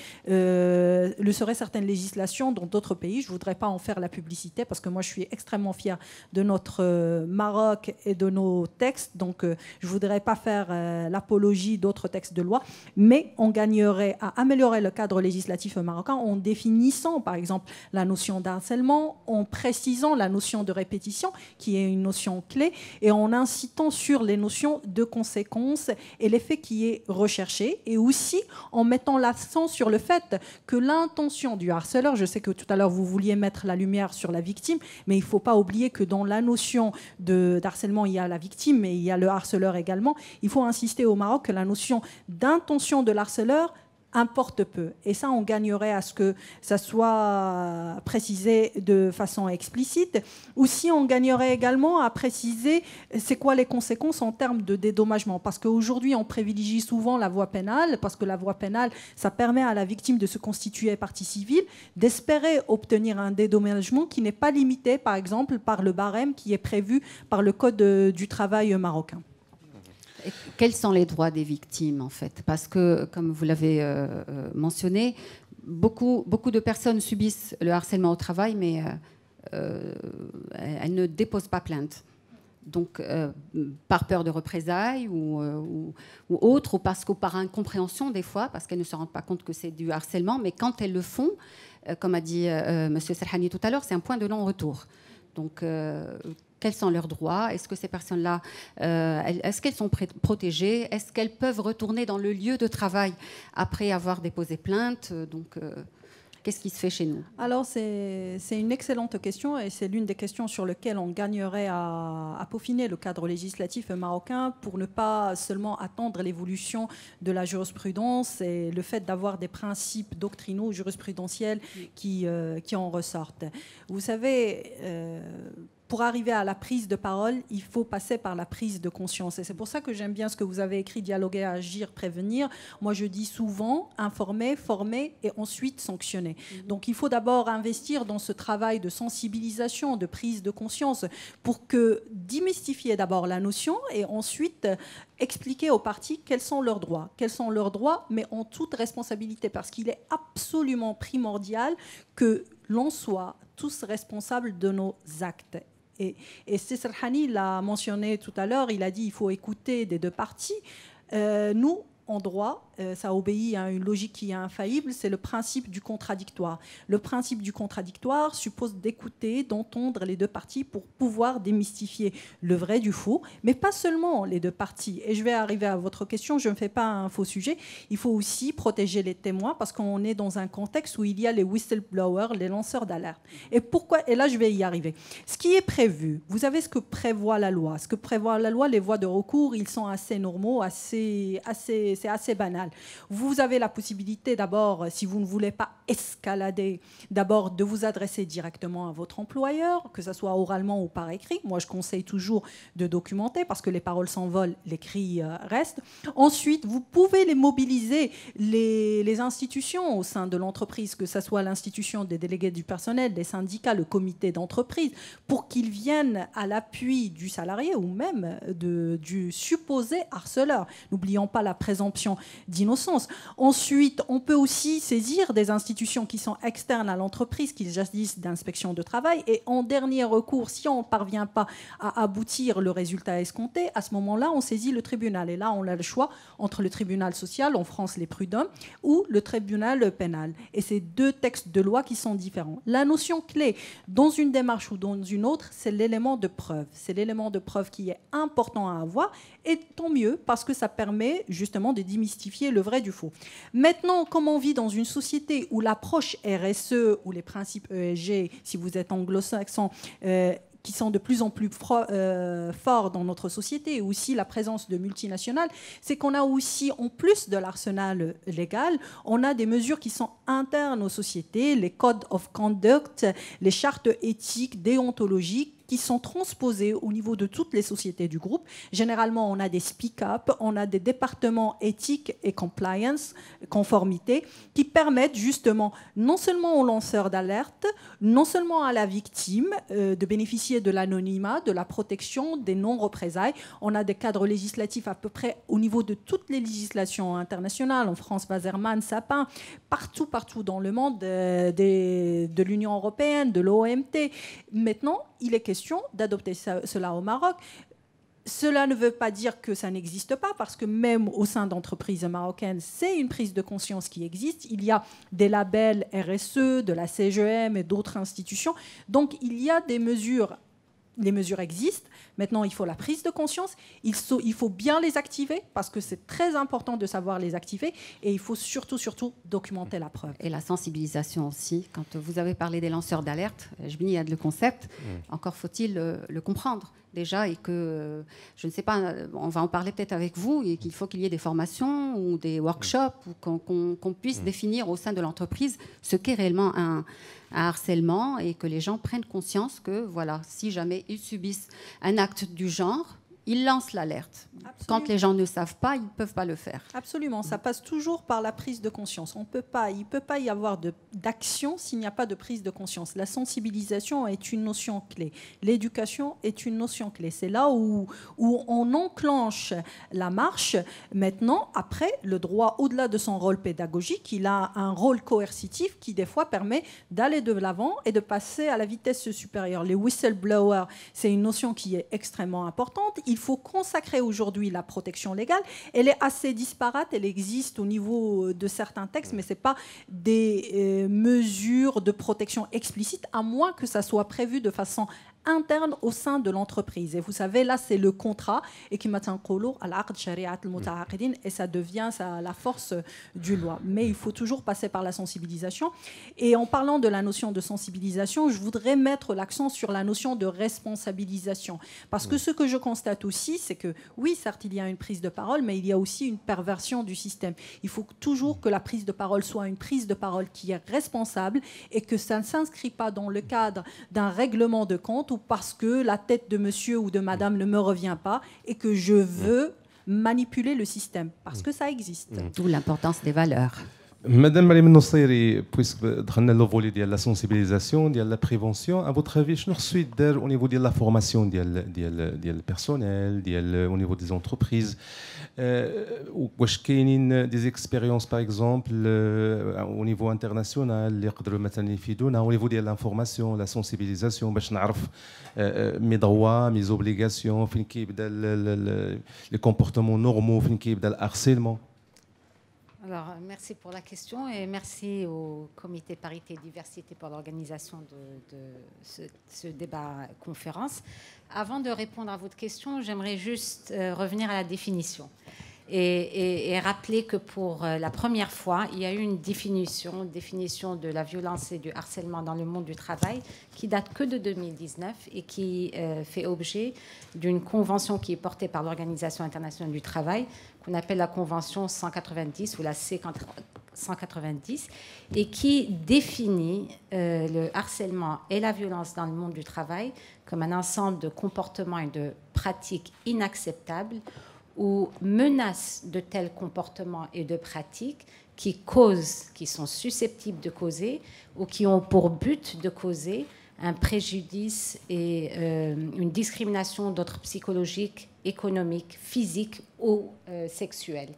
certaines législations dans d'autres pays. Je ne voudrais pas en faire la publicité parce que moi, je suis extrêmement fière de notre Maroc et de nos textes. Donc, je ne voudrais pas faire l'apologie d'autres textes de loi, mais on gagnerait à améliorer le cadre législatif marocain en définissant, par exemple, la notion d'harcèlement, en précisant la notion de répétition, qui est une notion clé, et en incitant sur les notions de conséquences et l'effet qui est recherché, et aussi en mettant l'accent sur le fait que l'intention du harceleur, je sais que tout à l'heure vous vouliez mettre la lumière sur la victime, mais il ne faut pas oublier que dans la notion d'harcèlement, il y a la victime, mais il y a le harceleur également. Il faut insister au Maroc que la notion d'intention de l'harceleur importe peu. Et ça, on gagnerait à ce que ça soit précisé de façon explicite. Ou si on gagnerait également à préciser c'est quoi les conséquences en termes de dédommagement. Parce qu'aujourd'hui, on privilégie souvent la voie pénale, parce que la voie pénale, ça permet à la victime de se constituer partie civile, d'espérer obtenir un dédommagement qui n'est pas limité, par exemple, par le barème qui est prévu par le Code du travail marocain. Et quels sont les droits des victimes, en fait? Parce que, comme vous l'avez mentionné, beaucoup de personnes subissent le harcèlement au travail, mais elles ne déposent pas plainte. Donc, par peur de représailles ou autre, ou parce que par incompréhension des fois, parce qu'elles ne se rendent pas compte que c'est du harcèlement, mais quand elles le font, comme a dit M. Serhani tout à l'heure, c'est un point de non-retour. Donc, quels sont leurs droits? Est-ce que ces personnes-là, est-ce qu'elles sont protégées? Est-ce qu'elles peuvent retourner dans le lieu de travail après avoir déposé plainte? Donc, qu'est-ce qui se fait chez nous? Alors, c'est une excellente question et c'est l'une des questions sur lesquelles on gagnerait à peaufiner le cadre législatif marocain pour ne pas seulement attendre l'évolution de la jurisprudence et le fait d'avoir des principes doctrinaux jurisprudentiels qui en ressortent. Vous savez, pour arriver à la prise de parole, il faut passer par la prise de conscience. Et c'est pour ça que j'aime bien ce que vous avez écrit, dialoguer, agir, prévenir. Moi, je dis souvent informer, former et ensuite sanctionner. Donc, il faut d'abord investir dans ce travail de sensibilisation, de prise de conscience pour que démystifier d'abord la notion et ensuite expliquer aux parties quels sont leurs droits. Quels sont leurs droits, mais en toute responsabilité, parce qu'il est absolument primordial que l'on soit tous responsables de nos actes. Et Serhani l'a mentionné tout à l'heure, il a dit qu'il faut écouter des deux parties. Nous, en droit, ça obéit à une logique qui est infaillible, c'est le principe du contradictoire. Le principe du contradictoire suppose d'écouter, d'entendre les deux parties pour pouvoir démystifier le vrai du faux, mais pas seulement les deux parties. Et je vais arriver à votre question, je ne fais pas un faux sujet. Il faut aussi protéger les témoins parce qu'on est dans un contexte où il y a les whistleblowers, les lanceurs d'alerte. Et pourquoi? Et là, je vais y arriver. Ce qui est prévu, vous savez ce que prévoit la loi. Ce que prévoit la loi, les voies de recours, ils sont assez normaux, c'est assez banal. Vous avez la possibilité d'abord, si vous ne voulez pas escalader, d'abord de vous adresser directement à votre employeur, que ce soit oralement ou par écrit. Moi, je conseille toujours de documenter parce que les paroles s'envolent, l'écrit reste. Ensuite, vous pouvez les mobiliser, les institutions au sein de l'entreprise, que ce soit l'institution des délégués du personnel, des syndicats, le comité d'entreprise, pour qu'ils viennent à l'appui du salarié ou même du supposé harceleur. N'oublions pas la présomption d'innocence. Ensuite, on peut aussi saisir des institutions qui sont externes à l'entreprise, qu'il s'agisse d'inspection de travail. Et en dernier recours, si on ne parvient pas à aboutir le résultat escompté, à ce moment-là, on saisit le tribunal. Et là, on a le choix entre le tribunal social, en France les prud'hommes, ou le tribunal pénal. Et c'est deux textes de loi qui sont différents. La notion clé dans une démarche ou dans une autre, c'est l'élément de preuve. C'est l'élément de preuve qui est important à avoir. Et tant mieux, parce que ça permet justement de démystifier le vrai du faux. Maintenant, comme on vit dans une société où l'approche RSE ou les principes ESG, si vous êtes anglo-saxon, qui sont de plus en plus forts dans notre société, et aussi la présence de multinationales, c'est qu'on a aussi, en plus de l'arsenal légal, on a des mesures qui sont internes aux sociétés, les codes of conduct, les chartes éthiques, déontologiques, qui sont transposées au niveau de toutes les sociétés du groupe. Généralement, on a des speak-up, on a des départements éthiques et compliance, conformité, qui permettent justement non seulement aux lanceurs d'alerte, non seulement à la victime de bénéficier de l'anonymat, de la protection, des non-représailles. On a des cadres législatifs à peu près au niveau de toutes les législations internationales, en France, Wasserman, Sapin, partout dans le monde, de l'Union européenne, de l'OMT. Maintenant, il est question d'adopter cela au Maroc. Cela ne veut pas dire que ça n'existe pas, parce que même au sein d'entreprises marocaines, c'est une prise de conscience qui existe. Il y a des labels RSE, de la CGM et d'autres institutions. Donc, il y a des mesures les mesures existent. Maintenant, il faut la prise de conscience. Il faut bien les activer parce que c'est très important de savoir les activer. Et il faut surtout documenter la preuve. Et la sensibilisation aussi. Quand vous avez parlé des lanceurs d'alerte, je il y a le concept. Encore faut-il le comprendre déjà et que, je ne sais pas, on va en parler peut-être avec vous, et qu'il faut qu'il y ait des formations ou des workshops ou qu'on puisse définir au sein de l'entreprise ce qu'est réellement un harcèlement et que les gens prennent conscience que, voilà, si jamais ils subissent un acte du genre, ils lancent l'alerte. Quand les gens ne savent pas, ils ne peuvent pas le faire. Absolument, ça passe toujours par la prise de conscience. Il ne peut pas y avoir d'action s'il n'y a pas de prise de conscience. La sensibilisation est une notion clé. L'éducation est une notion clé. C'est là où on enclenche la marche. Maintenant, après, le droit, au-delà de son rôle pédagogique, il a un rôle coercitif qui, des fois, permet d'aller de l'avant et de passer à la vitesse supérieure. Les whistleblowers, c'est une notion qui est extrêmement importante. Il faut consacrer aujourd'hui la protection légale. Elle est assez disparate, elle existe au niveau de certains textes, mais ce n'est pas des mesures de protection explicites, à moins que ça soit prévu de façon interne au sein de l'entreprise. Et vous savez, là, c'est le contrat et ça devient la force du loi. Mais il faut toujours passer par la sensibilisation. Et en parlant de la notion de sensibilisation, je voudrais mettre l'accent sur la notion de responsabilisation. Parce que ce que je constate aussi, c'est que oui, certes, il y a une prise de parole, mais il y a aussi une perversion du système. Il faut toujours que la prise de parole soit une prise de parole qui est responsable et que ça ne s'inscrit pas dans le cadre d'un règlement de compte ou parce que la tête de monsieur ou de madame ne me revient pas et que je veux manipuler le système, parce que ça existe. D'où l'importance des valeurs. Madame Mariam Nossairi, puisque دخلنا le volet de la sensibilisation, de la prévention, à votre avis, شنو خصو يدار au niveau de la formation ديال البيرسونيل, au niveau des entreprises, واش كاينين des expériences par exemple au niveau international اللي يقدروا مثلا يفيدونا au niveau de l'information, la sensibilisation باش نعرف mes droits, mes obligations, فين كيبدا les comportements normaux, فين كيبدا le harcèlement. Alors, merci pour la question et merci au comité Parité et Diversité pour l'organisation de ce débat-conférence. Avant de répondre à votre question, j'aimerais juste revenir à la définition et rappeler que pour la première fois, il y a eu une définition de la violence et du harcèlement dans le monde du travail qui date que de 2019 et qui fait objet d'une convention qui est portée par l'Organisation internationale du travail, qu'on appelle la Convention 190 ou la C190, et qui définit le harcèlement et la violence dans le monde du travail comme un ensemble de comportements et de pratiques inacceptables ou menacent de tels comportements et de pratiques qui sont susceptibles de causer ou qui ont pour but de causer un préjudice et une discrimination d'ordre psychologique, économique, physique ou sexuel.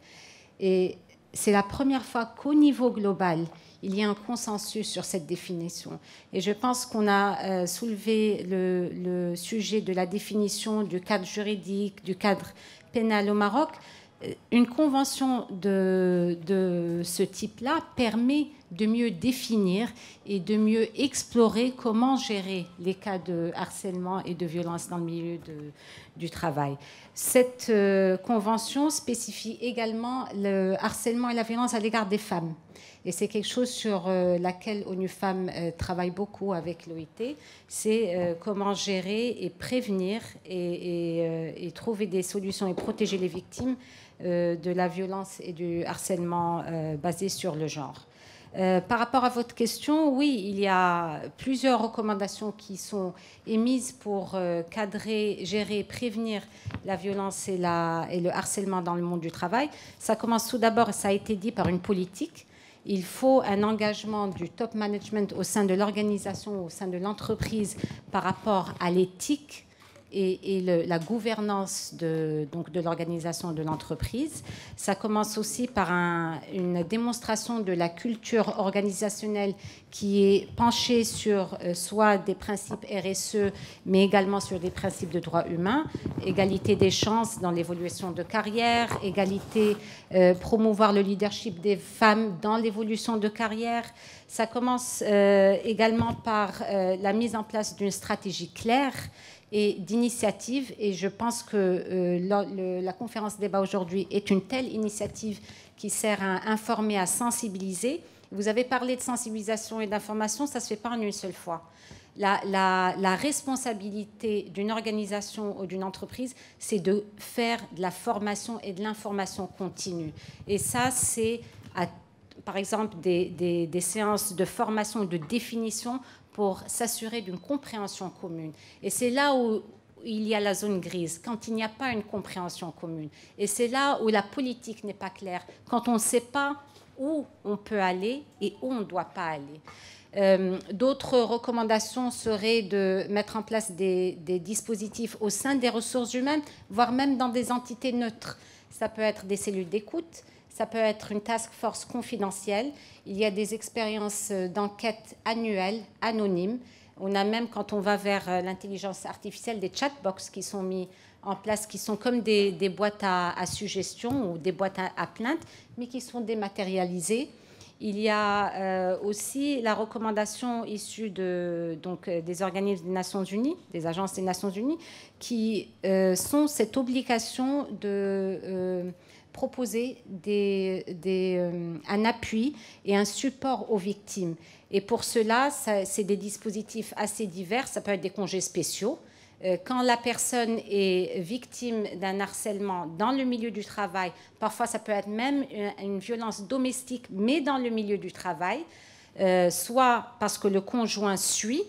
Et c'est la première fois qu'au niveau global, il y a un consensus sur cette définition. Et je pense qu'on a soulevé le sujet de la définition du cadre juridique, du cadre pénal au Maroc. Une convention de ce type-là permet de mieux définir et de mieux explorer comment gérer les cas de harcèlement et de violence dans le milieu du travail. Cette convention spécifie également le harcèlement et la violence à l'égard des femmes. Et c'est quelque chose sur laquelle ONU Femmes travaille beaucoup avec l'OIT. C'est comment gérer et prévenir et trouver des solutions et protéger les victimes de la violence et du harcèlement basé sur le genre. Par rapport à votre question, oui, il y a plusieurs recommandations qui sont émises pour cadrer, gérer, prévenir la violence et le harcèlement dans le monde du travail. Ça commence tout d'abord, ça a été dit, par une politique. Il faut un engagement du top management au sein de l'organisation, au sein de l'entreprise par rapport à l'éthique et la gouvernance de l'organisation de l'entreprise. Ça commence aussi par une démonstration de la culture organisationnelle qui est penchée sur soit des principes RSE, mais également sur des principes de droits humains, égalité des chances dans l'évolution de carrière, égalité, promouvoir le leadership des femmes dans l'évolution de carrière. Ça commence également par la mise en place d'une stratégie claire et d'initiatives. Et je pense que la conférence débat aujourd'hui est une telle initiative qui sert à informer, à sensibiliser. Vous avez parlé de sensibilisation et d'information, ça ne se fait pas en une seule fois. La responsabilité d'une organisation ou d'une entreprise, c'est de faire de la formation et de l'information continue. Et ça, c'est, par exemple, des séances de formation, de définition pour s'assurer d'une compréhension commune. Et c'est là où il y a la zone grise, quand il n'y a pas une compréhension commune. Et c'est là où la politique n'est pas claire, quand on ne sait pas où on peut aller et où on ne doit pas aller. D'autres recommandations seraient de mettre en place des dispositifs au sein des ressources humaines, voire même dans des entités neutres. Ça peut être des cellules d'écoute, ça peut être une task force confidentielle. Il y a des expériences d'enquête annuelles, anonymes. On a même, quand on va vers l'intelligence artificielle, des chatbox qui sont mis en place, qui sont comme des boîtes à suggestions ou des boîtes à plaintes, mais qui sont dématérialisées. Il y a aussi la recommandation issue des organismes des Nations Unies, des agences des Nations Unies, qui sont cette obligation de proposer un appui et un support aux victimes. Et pour cela, c'est des dispositifs assez divers. Ça peut être des congés spéciaux. Quand la personne est victime d'un harcèlement dans le milieu du travail, parfois ça peut être même une violence domestique, mais dans le milieu du travail, soit parce que le conjoint suit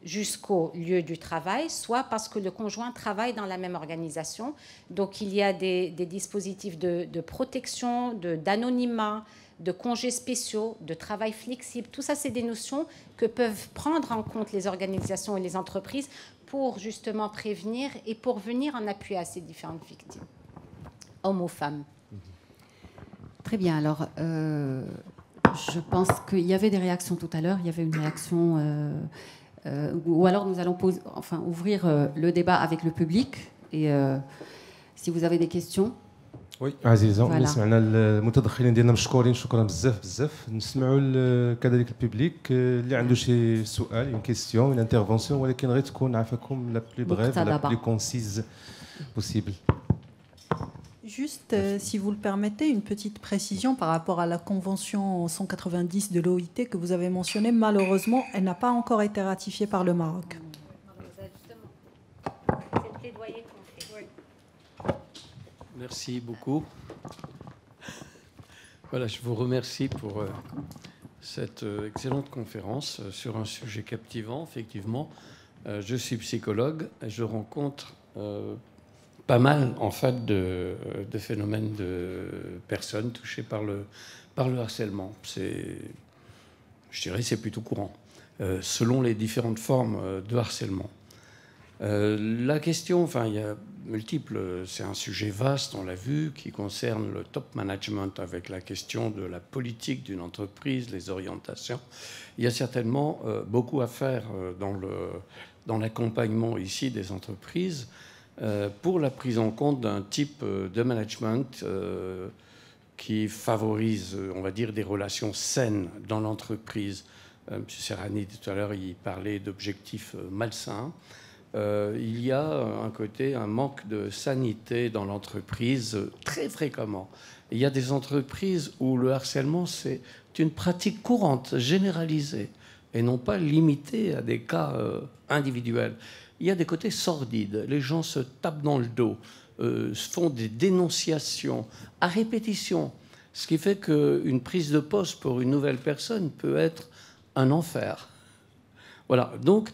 jusqu'au lieu du travail, soit parce que le conjoint travaille dans la même organisation. Donc il y a des dispositifs de protection, d'anonymat, de congés spéciaux, de travail flexible. Tout ça, c'est des notions que peuvent prendre en compte les organisations et les entreprises pour justement prévenir et pour venir en appui à ces différentes victimes, hommes ou femmes. Très bien. Alors, je pense qu'il y avait des réactions tout à l'heure. Il y avait une réaction... ou alors nous allons ouvrir le débat avec le public. Et si vous avez des questions... وي عزيزه voilà. سمعنا المتدخلين ديالنا مشكورين شكرا بزاف نسمعوا كذلك الببليك اللي عنده شي سؤال une question une intervention ولكن غير تكون عفاكم la plus brève la plus concise possible. Juste, si vous le permettez, une petite précision par rapport à la convention 190 de l'OIT que vous avez mentionnée. Malheureusement, elle n'a pas encore été ratifiée par le Maroc. Merci beaucoup. Voilà, je vous remercie pour cette excellente conférence sur un sujet captivant, effectivement. Je suis psychologue et je rencontre pas mal, en fait, de phénomènes de personnes touchées par le harcèlement. Je dirais que c'est plutôt courant, selon les différentes formes de harcèlement. La question, enfin, il y a multiples, c'est un sujet vaste, on l'a vu, qui concerne le top management avec la question de la politique d'une entreprise, les orientations. Il y a certainement beaucoup à faire dans l'accompagnement ici des entreprises pour la prise en compte d'un type de management qui favorise, on va dire, des relations saines dans l'entreprise. M. Serrani, tout à l'heure, il parlait d'objectifs malsains. Il y a un manque de sanité dans l'entreprise très fréquemment. Il y a des entreprises où le harcèlement, c'est une pratique courante, généralisée, et non pas limitée à des cas individuels. Il y a des côtés sordides. Les gens se tapent dans le dos, font des dénonciations à répétition, ce qui fait qu'une prise de poste pour une nouvelle personne peut être un enfer. Voilà, donc...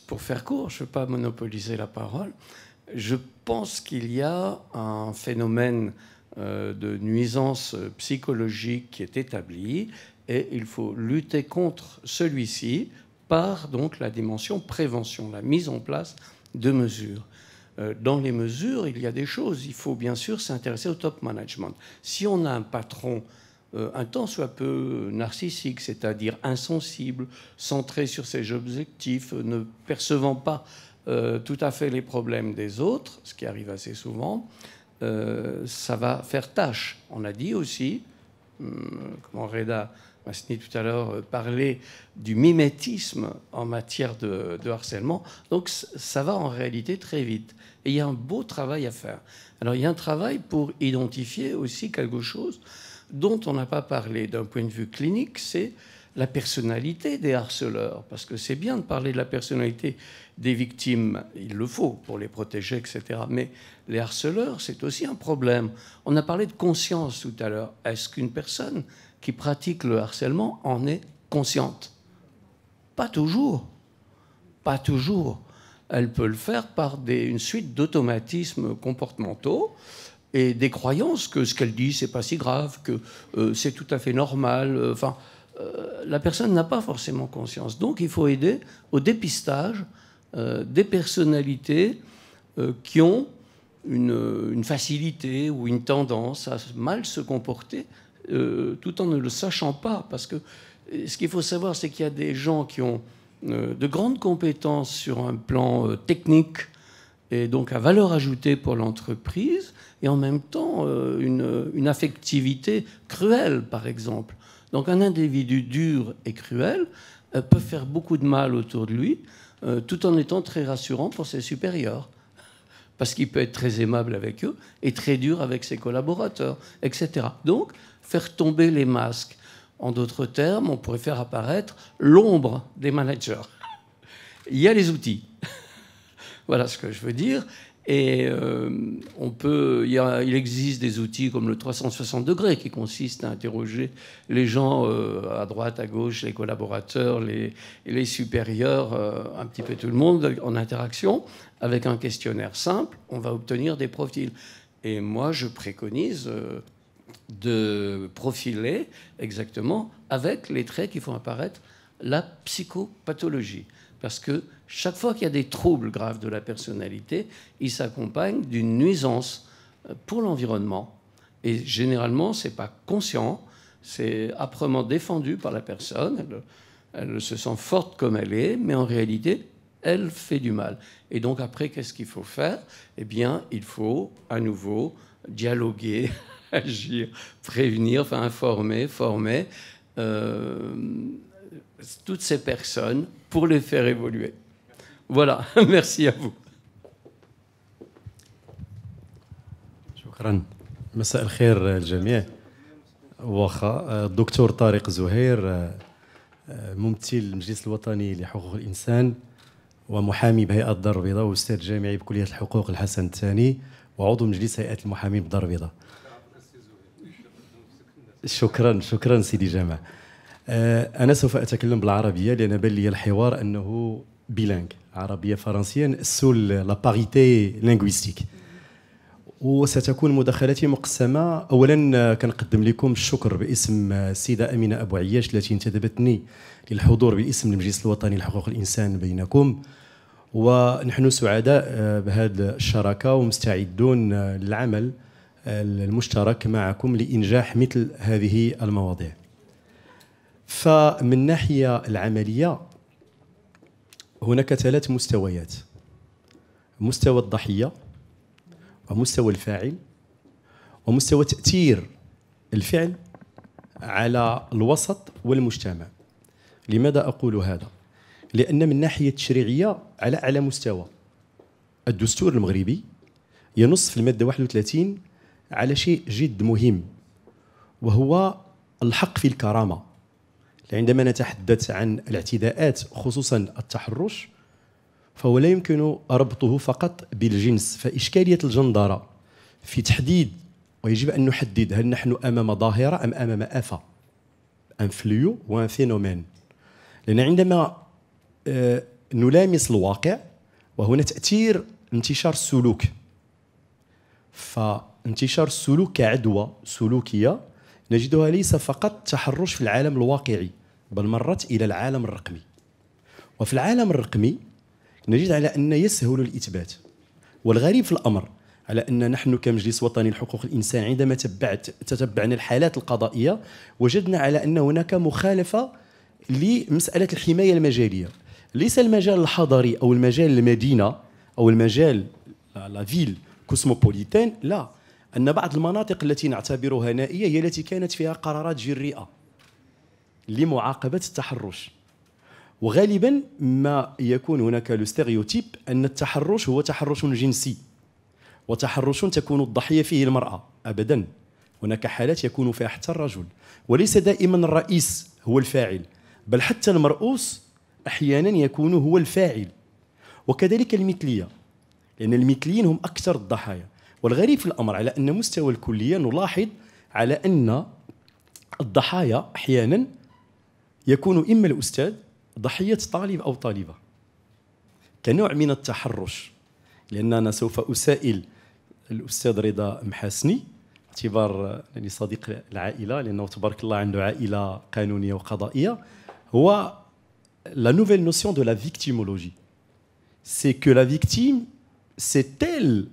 pour faire court, je ne veux pas monopoliser la parole, je pense qu'il y a un phénomène de nuisance psychologique qui est établi et il faut lutter contre celui-ci par donc la dimension prévention, la mise en place de mesures. Dans les mesures, il y a des choses. Il faut bien sûr s'intéresser au top management. Si on a un patron un tant soit peu narcissique, c'est-à-dire insensible, centré sur ses objectifs, ne percevant pas tout à fait les problèmes des autres, ce qui arrive assez souvent, ça va faire tâche. On a dit aussi, comme Reda Masni tout à l'heure parlait du mimétisme en matière de harcèlement. Donc ça va en réalité très vite. Et il y a un beau travail à faire. Alors il y a un travail pour identifier aussi quelque chose dont on n'a pas parlé d'un point de vue clinique, c'est la personnalité des harceleurs. Parce que c'est bien de parler de la personnalité des victimes, il le faut pour les protéger, etc. Mais les harceleurs, c'est aussi un problème. On a parlé de conscience tout à l'heure. Est-ce qu'une personne qui pratique le harcèlement en est consciente? Pas toujours. Pas toujours. Elle peut le faire par une suite d'automatismes comportementaux et des croyances que ce qu'elle dit, c'est pas si grave, que c'est tout à fait normal. La personne n'a pas forcément conscience. Donc il faut aider au dépistage des personnalités qui ont une facilité ou une tendance à mal se comporter tout en ne le sachant pas. Parce que ce qu'il faut savoir, c'est qu'il y a des gens qui ont de grandes compétences sur un plan technique et donc à valeur ajoutée pour l'entreprise, et en même temps une affectivité cruelle, par exemple. Donc un individu dur et cruel peut faire beaucoup de mal autour de lui, tout en étant très rassurant pour ses supérieurs. Parce qu'il peut être très aimable avec eux et très dur avec ses collaborateurs, etc. Donc, faire tomber les masques. En d'autres termes, on pourrait faire apparaître l'ombre des managers. Il y a les outils. Voilà ce que je veux dire. Et il existe des outils comme le 360 degrés qui consiste à interroger les gens à droite, à gauche, les collaborateurs, les supérieurs, un petit peu tout le monde en interaction. Avec un questionnaire simple, on va obtenir des profils. Et moi, je préconise de profiler exactement avec les traits qui font apparaître la psychopathologie. Parce que chaque fois qu'il y a des troubles graves de la personnalité, ils s'accompagnent d'une nuisance pour l'environnement. Et généralement, ce n'est pas conscient, c'est âprement défendu par la personne. Elle se sent forte comme elle est, mais en réalité, elle fait du mal. Et donc après, qu'est-ce qu'il faut faire? Eh bien, il faut à nouveau dialoguer, agir, prévenir, enfin informer, former toutes ces personnes pour les faire évoluer. Voilà, merci à vous. شكرا. مساء الخير الجميع. واخا الدكتور طارق زهير ممثل المجلس الوطني لحقوق الإنسان ومحامي بهيئة الدار البيضاء واستاذ جامعي بكلية الحقوق الحسن الثاني وعضو مجلس هيئة المحامين بالدار البيضاء. شكرا سيدي جمال. أنا سوف أتكلم بالعربية لأن بان لي الحوار أنه بيلانغ عربية فرنسية سول لا باريتي لينغويستيك. وستكون مداخلتي مقسمة. أولا كنقدم لكم الشكر باسم السيدة أمينة أبو عياش التي انتدبتني للحضور باسم المجلس الوطني لحقوق الإنسان بينكم، ونحن سعداء بهذه الشراكة ومستعدون للعمل المشترك معكم لإنجاح مثل هذه المواضيع. فمن الناحية العملية هناك 3 مستويات: مستوى الضحية، ومستوى الفاعل، ومستوى تأثير الفعل على الوسط والمجتمع. لماذا أقول هذا؟ لأن من الناحية التشريعية على أعلى مستوى الدستور المغربي ينص في المادة 31 على شيء جد مهم، وهو الحق في الكرامة. عندما نتحدث عن الاعتداءات خصوصا التحرش فهو لا يمكن ربطه فقط بالجنس، فإشكالية الجندرة في تحديد، ويجب أن نحدد هل نحن أمام ظاهرة أم أمام آفة، ان فلو وان فينومين. لأن عندما نلامس الواقع وهنا تأثير انتشار السلوك، فانتشار السلوك كعدوى سلوكية نجدها ليس فقط تحرش في العالم الواقعي، بل مرت إلى العالم الرقمي. وفي العالم الرقمي نجد على أن يسهل الإثبات. والغريب في الأمر على أن نحن كمجلس وطني لحقوق الإنسان عندما تتبعنا الحالات القضائية وجدنا على أن هناك مخالفة لمسألة الحماية المجالية. ليس المجال الحضري أو المجال المدينة أو المجال لا فيل كوسموبوليتان، لا، أن بعض المناطق التي نعتبرها نائية هي التي كانت فيها قرارات جريئة. لمعاقبة التحرش. وغالبا ما يكون هناك لو ستيريوتيب أن التحرش هو تحرش جنسي، وتحرش تكون الضحية فيه المرأة. أبدا، هناك حالات يكون فيها حتى الرجل، وليس دائما الرئيس هو الفاعل، بل حتى المرؤوس أحيانا يكون هو الفاعل. وكذلك المثلية، لأن المثليين هم أكثر الضحايا. والغريب في الأمر على أن مستوى الكلية نلاحظ على أن الضحايا أحيانا يكون إما الأستاذ ضحية طالب أو طالبة كنوع من التحرش. لأن أنا سوف أسائل الأستاذ رضا محاسني باعتبار يعني صديق العائلة، لأنه تبارك الله عنده عائلة قانونية وقضائية. هو la nouvelle notion de la victimologie. C'est que la victime, c'est elle,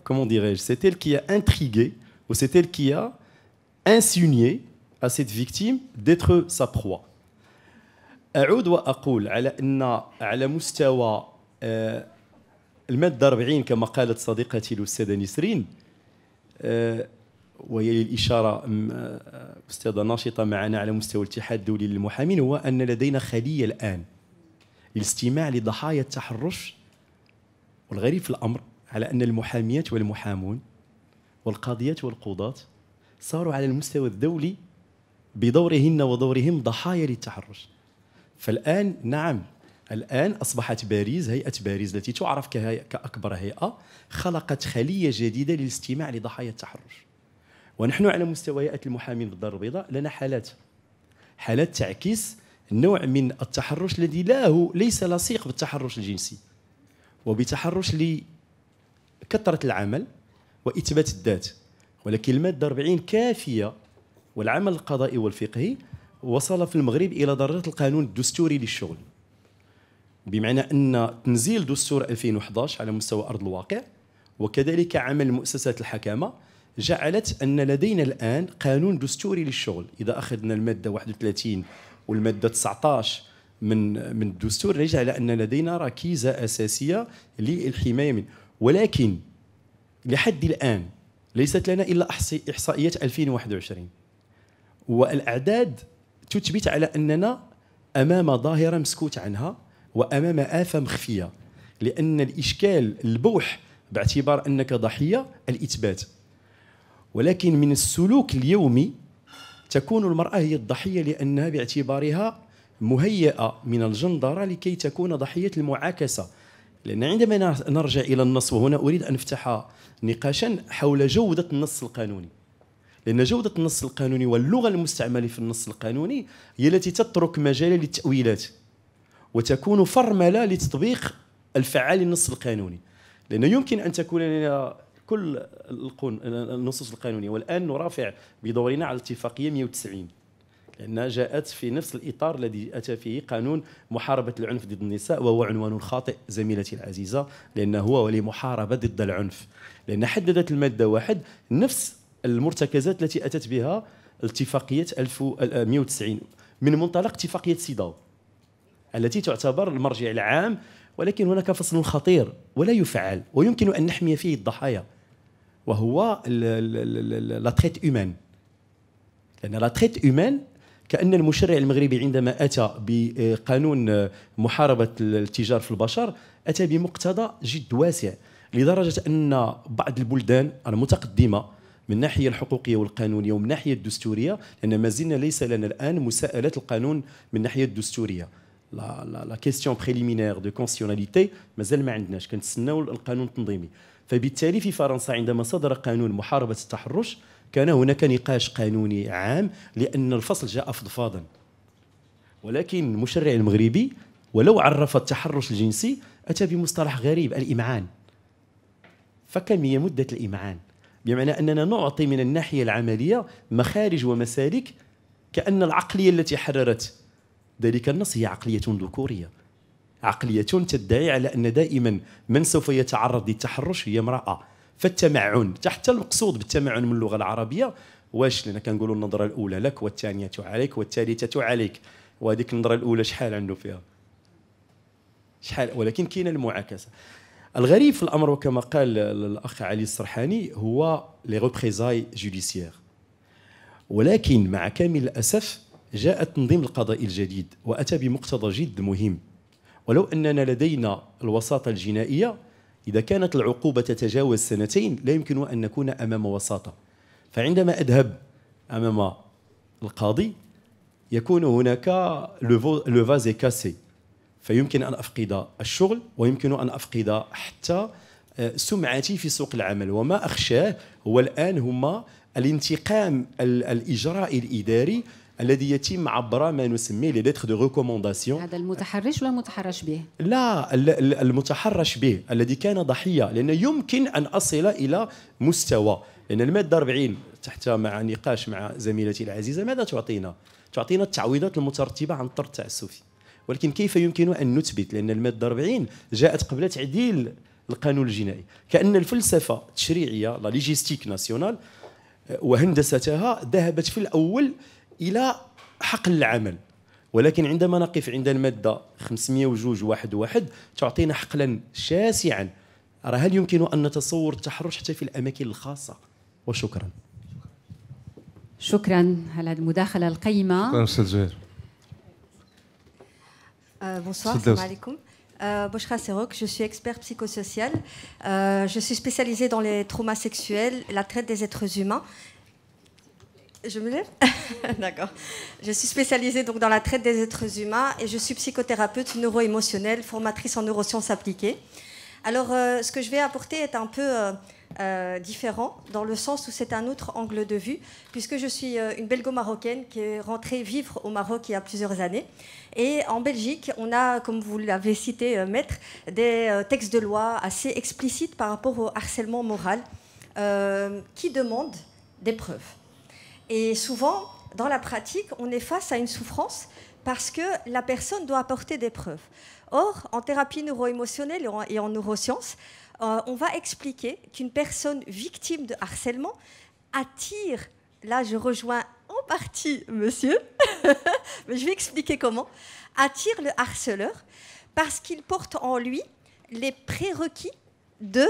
comment dirais-je, c'est elle qui a intrigué, ou c'est elle qui a insinué à cette victime d'être sa proie. أعود وأقول على أن على مستوى المادة 40 كما قالت صديقتي الأستاذة نسرين، وهي للإشارة أستاذة ناشطة معنا على مستوى الاتحاد الدولي للمحامين، هو أن لدينا خلية الآن للاستماع لضحايا التحرش. والغريب في الأمر على أن المحاميات والمحامون والقاضيات والقضاة صاروا على المستوى الدولي بدورهن ودورهم ضحايا للتحرش. فالآن نعم، الآن أصبحت باريس، هيئة باريس التي تعرف كأكبر هيئة، خلقت خلية جديدة للاستماع لضحايا التحرش. ونحن على مستوى هيئة المحامين بالدار البيضاء لنا حالات تعكس نوع من التحرش الذي ليس لصيق بالتحرش الجنسي وبتحرش لكثرة العمل وإثبات الذات، ولكن المادة 40 كافية. والعمل القضائي والفقهي وصل في المغرب إلى درجة القانون الدستوري للشغل، بمعنى أن تنزيل دستور 2011 على مستوى أرض الواقع وكذلك عمل مؤسسات الحكامة جعلت أن لدينا الآن قانون دستوري للشغل. إذا أخذنا المادة 31 والمادة 19 من الدستور نجد على أن لدينا ركيزة أساسية للحماية منه. ولكن لحد الآن ليست لنا إلا إحصائيات 2021، والأعداد تثبت على أننا أمام ظاهرة مسكوت عنها وأمام آفة مخفية. لأن الإشكال البوح باعتبار أنك ضحية الإثبات، ولكن من السلوك اليومي تكون المرأة هي الضحية لأنها باعتبارها مهيئة من الجندرة لكي تكون ضحية المعاكسة. لأن عندما نرجع إلى النص، وهنا أريد أن أفتح نقاشا حول جودة النص القانوني، لأن جودة النص القانوني واللغة المستعملة في النص القانوني هي التي تترك مجالا للتأويلات وتكون فرملة لتطبيق الفعال للنص القانوني. لأنه يمكن أن تكون لنا كل النصوص القانونية، والآن نرافع بدورنا على الاتفاقية 190 لأنها جاءت في نفس الإطار الذي أتى فيه قانون محاربة العنف ضد النساء، وهو عنوان خاطئ زميلتي العزيزة، لأنه هو لمحاربة ضد العنف، لأن حددت المادة 1 نفس المرتكزات التي أتت بها الاتفاقية 1190 من منطلق اتفاقية سيداو التي تعتبر المرجع العام. ولكن هناك فصل خطير ولا يفعل ويمكن أن نحمي فيه الضحايا، وهو لا تريت هيومان. لأن لا تريت هيومان كأن المشرع المغربي عندما أتى بقانون محاربة التجار في البشر أتى بمقتضى جد واسع، لدرجة أن بعض البلدان المتقدمة من الناحية الحقوقية والقانونية ومن الناحية الدستورية، لأن ما زلنا ليس لنا الآن مساءلات القانون من الناحية الدستورية، لا كيستيون بريليمينير دو كونسيوناليتي مازال ما عندناش، كنتسناو القانون التنظيمي. فبالتالي في فرنسا عندما صدر قانون محاربة التحرش كان هناك نقاش قانوني عام لأن الفصل جاء فضفاضا، ولكن المشرع المغربي ولو عرف التحرش الجنسي أتى بمصطلح غريب، الإمعان. فكم هي مدة الإمعان؟ بمعنى أننا نعطي من الناحية العملية مخارج ومسالك، كأن العقلية التي حررت ذلك النص هي عقلية ذكورية، عقلية تدعي على أن دائما من سوف يتعرض للتحرش هي امرأة. فالتمعن تحت المقصود بالتمعن من اللغة العربية واش لنا كنقولوا النظرة الأولى لك والثانية عليك والثالثة عليك، وهذيك النظرة الأولى شحال عنده فيها شحال، ولكن كاين المعاكسة. الغريب في الأمر وكما قال الأخ علي السرحاني هو لي ريبريزاي جوديسيير. ولكن مع كامل الأسف جاء التنظيم القضائي الجديد وأتى بمقتضى جد مهم. ولو أننا لدينا الوساطة الجنائية، إذا كانت العقوبة تتجاوز 2 لا يمكن أن نكون أمام وساطة. فعندما أذهب أمام القاضي يكون هناك لو فاز كاسي، فيمكن أن أفقد الشغل ويمكن أن أفقد حتى سمعتي في سوق العمل. وما أخشاه هو الآن هما الانتقام الإجرائي الإداري الذي يتم عبر ما نسميه لي ليتر دو ريكومونداسيون. هذا المتحرش ولا المتحرش به؟ لا، المتحرش به الذي كان ضحية، لأن يمكن أن أصل إلى مستوى، لأن المادة 40 تحت مع نقاش مع زميلتي العزيزة ماذا تعطينا؟ تعطينا التعويضات المترتبة عن الطرد التعسفي، ولكن كيف يمكن أن نثبت؟ لأن المادة 40 جاءت قبل تعديل القانون الجنائي، كأن الفلسفة التشريعية لا ليجيستيك ناسيونال وهندستها ذهبت في الأول إلى حقل العمل، ولكن عندما نقف عند المادة 502.1.1 تعطينا حقلا شاسعا. هل يمكن أن نتصور التحرش حتى في الأماكن الخاصة؟ وشكرا. شكرا على المداخلة القيمة. شكرا أستاذ زهير. Bonsoir, salam alaikum. Boshra Serok, je suis expert psychosocial. Je suis spécialisée dans les traumas sexuels, la traite des êtres humains. Je me lève. D'accord. Je suis spécialisée donc dans la traite des êtres humains et je suis psychothérapeute neuro-émotionnelle, formatrice en neurosciences appliquées. Alors, ce que je vais apporter est un peu différent dans le sens où c'est un autre angle de vue, puisque je suis une belgo-marocaine qui est rentrée vivre au Maroc il y a plusieurs années. Et en Belgique, on a, comme vous l'avez cité, Maître, des textes de loi assez explicites par rapport au harcèlement moral qui demandent des preuves. Et souvent, dans la pratique, on est face à une souffrance parce que la personne doit apporter des preuves. Or, en thérapie neuro-émotionnelle et en neurosciences, on va expliquer qu'une personne victime de harcèlement attire, là je rejoins en partie monsieur, mais je vais expliquer comment, attire le harceleur parce qu'il porte en lui les prérequis de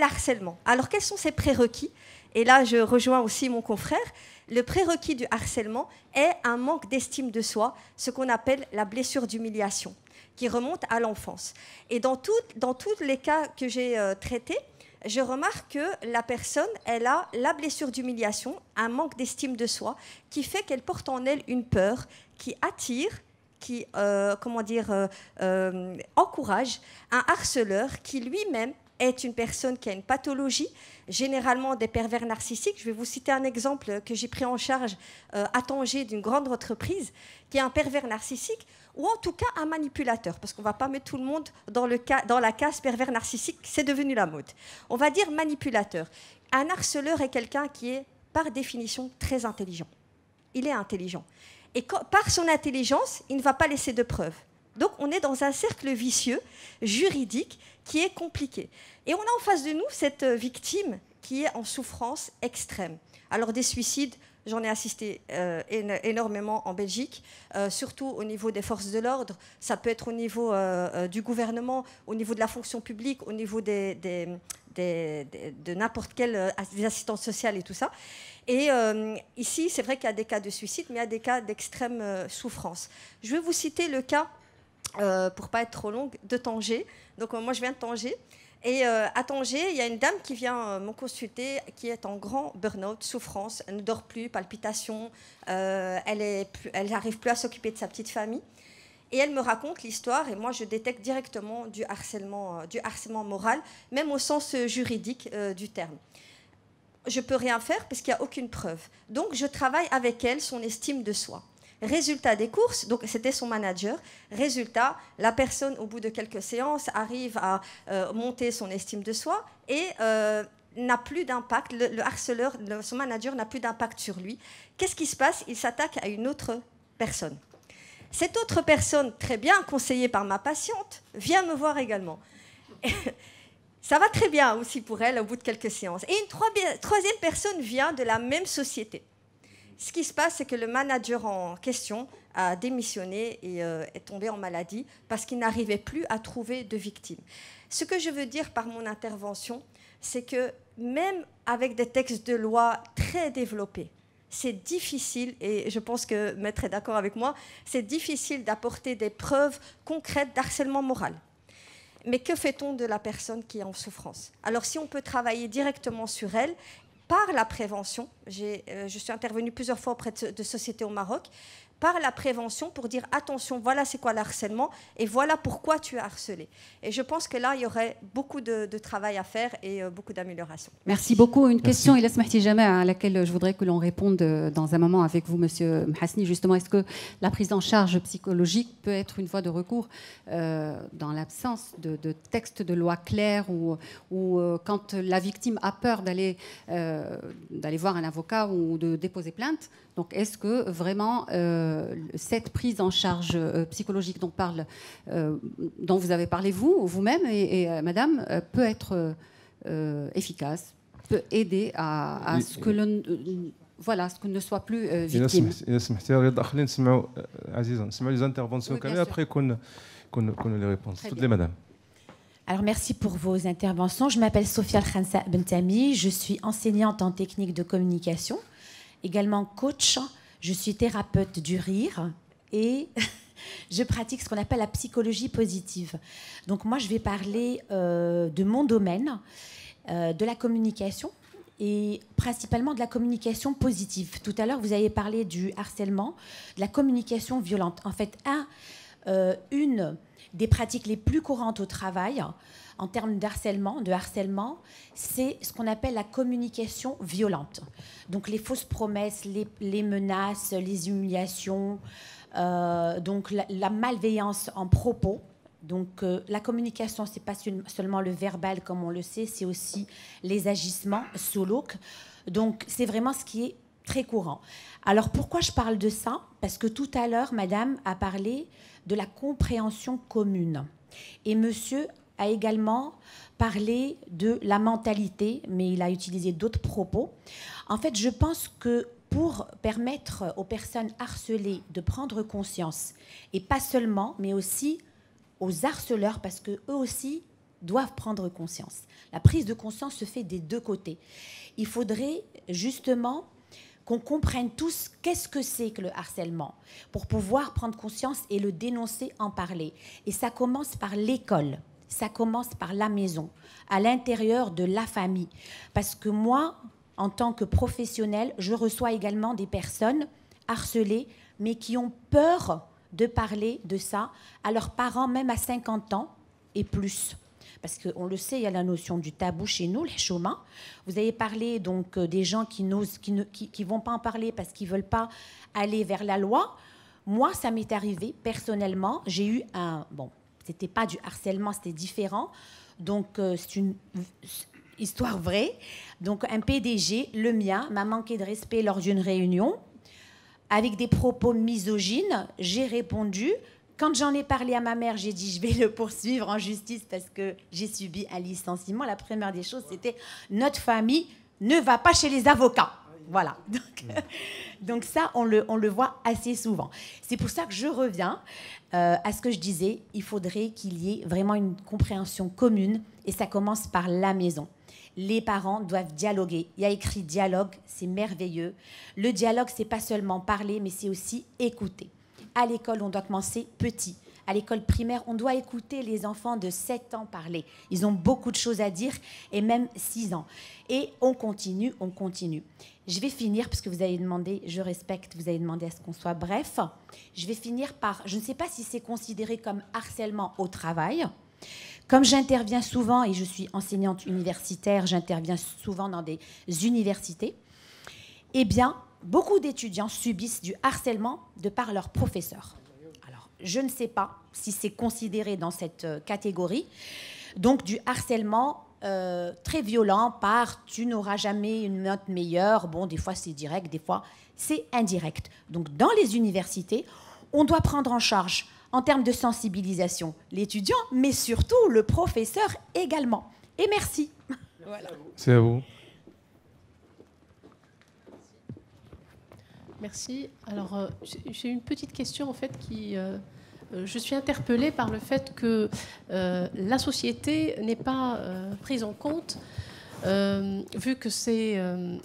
l'harcèlement. Alors quels sont ces prérequis ? Et là je rejoins aussi mon confrère. Le prérequis du harcèlement est un manque d'estime de soi, ce qu'on appelle la blessure d'humiliation, qui remonte à l'enfance. Et dans tous les cas que j'ai traités, je remarque que la personne, elle a la blessure d'humiliation, un manque d'estime de soi, qui fait qu'elle porte en elle une peur qui attire, qui encourage un harceleur qui lui-même est une personne qui a une pathologie, généralement des pervers narcissiques. Je vais vous citer un exemple que j'ai pris en charge à Tanger d'une grande entreprise, qui est un pervers narcissique, ou en tout cas un manipulateur, parce qu'on ne va pas mettre tout le monde dans la case pervers narcissique, c'est devenu la mode. On va dire manipulateur. Un harceleur est quelqu'un qui est, par définition, très intelligent. Il est intelligent. Et par son intelligence, il ne va pas laisser de preuves. Donc on est dans un cercle vicieux, juridique, qui est compliqué. Et on a en face de nous cette victime qui est en souffrance extrême. Alors des suicides, j'en ai assisté énormément en Belgique, surtout au niveau des forces de l'ordre. Ça peut être au niveau du gouvernement, au niveau de la fonction publique, au niveau de n'importe quelle des assistantes sociales et tout ça. Et ici, c'est vrai qu'il y a des cas de suicide, mais il y a des cas d'extrême souffrance. Je vais vous citer le cas, pour ne pas être trop longue, de Tanger. Donc moi, je viens de Tanger. Et à Tanger, il y a une dame qui vient me consulter, qui est en grand burn-out, souffrance, elle ne dort plus, palpitations, elle n'arrive plus à s'occuper de sa petite famille. Et elle me raconte l'histoire, et moi je détecte directement du harcèlement moral, même au sens juridique du terme. Je ne peux rien faire parce qu'il n'y a aucune preuve. Donc je travaille avec elle son estime de soi. Résultat des courses, donc c'était son manager. Résultat, la personne, au bout de quelques séances, arrive à monter son estime de soi et n'a plus d'impact. Le harceleur, son manager n'a plus d'impact sur lui. Qu'est-ce qui se passe ? Il s'attaque à une autre personne. Cette autre personne, très bien conseillée par ma patiente, vient me voir également. Ça va très bien aussi pour elle au bout de quelques séances. Et une troisième personne vient de la même société. Ce qui se passe, c'est que le manager en question a démissionné et est tombé en maladie parce qu'il n'arrivait plus à trouver de victimes. Ce que je veux dire par mon intervention, c'est que même avec des textes de loi très développés, c'est difficile, et je pense que Maître est d'accord avec moi, c'est difficile d'apporter des preuves concrètes d'harcèlement moral. Mais que fait-on de la personne qui est en souffrance? Alors si on peut travailler directement sur elle, par la prévention, je suis intervenue plusieurs fois auprès de sociétés au Maroc, par la prévention pour dire attention, voilà c'est quoi le harcèlement et voilà pourquoi tu es harcelé. Et je pense que là, il y aurait beaucoup de travail à faire et beaucoup d'améliorations. Merci beaucoup. Une question, Ila Smahti Jama, à laquelle je voudrais que l'on réponde dans un moment avec vous, Monsieur Mhasni. Justement, est-ce que la prise en charge psychologique peut être une voie de recours dans l'absence de texte de loi clair ou quand la victime a peur d'aller voir un avocat ou de déposer plainte? Donc, est-ce que vraiment cette prise en charge psychologique dont vous avez parlé vous-même et Madame, peut être efficace, peut aider à ce que ce que ne soit plus victime. إذا سمحتي رضا خلينا نسمعوا عزيزة نسمعوا les interventions كاملين après qu'on les réponses. Toutes les madame. Alors, merci pour vos interventions. Je m'appelle Sofia Khansa Bentami. Je suis enseignante en technique de communication, également coach. Je suis thérapeute du rire et je pratique ce qu'on appelle la psychologie positive. Donc, moi, je vais parler de mon domaine, de la communication et principalement de la communication positive. Tout à l'heure, vous avez parlé du harcèlement, de la communication violente. En fait, une des pratiques les plus courantes au travail en termes de harcèlement, c'est ce qu'on appelle la communication violente. Donc les fausses promesses, les menaces, les humiliations, donc la malveillance en propos. Donc la communication, c'est pas seulement le verbal comme on le sait, c'est aussi les agissements, suluk. Donc c'est vraiment ce qui est très courant. Alors pourquoi je parle de ça? Parce que tout à l'heure, Madame a parlé de la compréhension commune. Et Monsieur a également parlé de la mentalité, mais il a utilisé d'autres propos. En fait, je pense que pour permettre aux personnes harcelées de prendre conscience, et pas seulement, mais aussi aux harceleurs, parce qu'eux aussi doivent prendre conscience. La prise de conscience se fait des deux côtés. Il faudrait justement qu'on comprenne tous qu'est-ce que c'est que le harcèlement, pour pouvoir prendre conscience et le dénoncer, en parler. Et ça commence par l'école, ça commence par la maison, à l'intérieur de la famille. Parce que moi, en tant que professionnelle, je reçois également des personnes harcelées, mais qui ont peur de parler de ça à leurs parents, même à 50 ans et plus. Parce qu'on le sait, il y a la notion du tabou chez nous, les chômins. Vous avez parlé donc des gens qui vont pas en parler parce qu'ils veulent pas aller vers la loi. Moi, ça m'est arrivé personnellement. J'ai eu c'était pas du harcèlement, c'était différent. Donc c'est une histoire vraie. Donc un PDG, le mien, m'a manqué de respect lors d'une réunion avec des propos misogynes. J'ai répondu. Quand j'en ai parlé à ma mère, j'ai dit je vais le poursuivre en justice parce que j'ai subi un licenciement. La première des choses, c'était notre famille ne va pas chez les avocats. Voilà. Donc ça, on le voit assez souvent. C'est pour ça que je reviens à ce que je disais. Il faudrait qu'il y ait vraiment une compréhension commune et ça commence par la maison. Les parents doivent dialoguer. Il y a écrit dialogue, c'est merveilleux. Le dialogue, c'est pas seulement parler, mais c'est aussi écouter. À l'école, on doit commencer petit. À l'école primaire, on doit écouter les enfants de 7 ans parler. Ils ont beaucoup de choses à dire, et même 6 ans. Et on continue, on continue. Je vais finir, parce que vous avez demandé, je respecte, vous avez demandé à ce qu'on soit bref. Je vais finir par, je ne sais pas si c'est considéré comme harcèlement au travail. Comme j'interviens souvent, et je suis enseignante universitaire, j'interviens souvent dans des universités, eh bien, beaucoup d'étudiants subissent du harcèlement de par leurs professeurs. Alors, je ne sais pas si c'est considéré dans cette catégorie. Donc, du harcèlement très violent par « tu n'auras jamais une note meilleure ». Bon, des fois, c'est direct, des fois, c'est indirect. Donc, dans les universités, on doit prendre en charge, en termes de sensibilisation, l'étudiant, mais surtout le professeur également. Et merci. Voilà. C'est à vous. Merci. Alors, j'ai une petite question, en fait, je suis interpellée par le fait que la société n'est pas prise en compte, vu que c'est...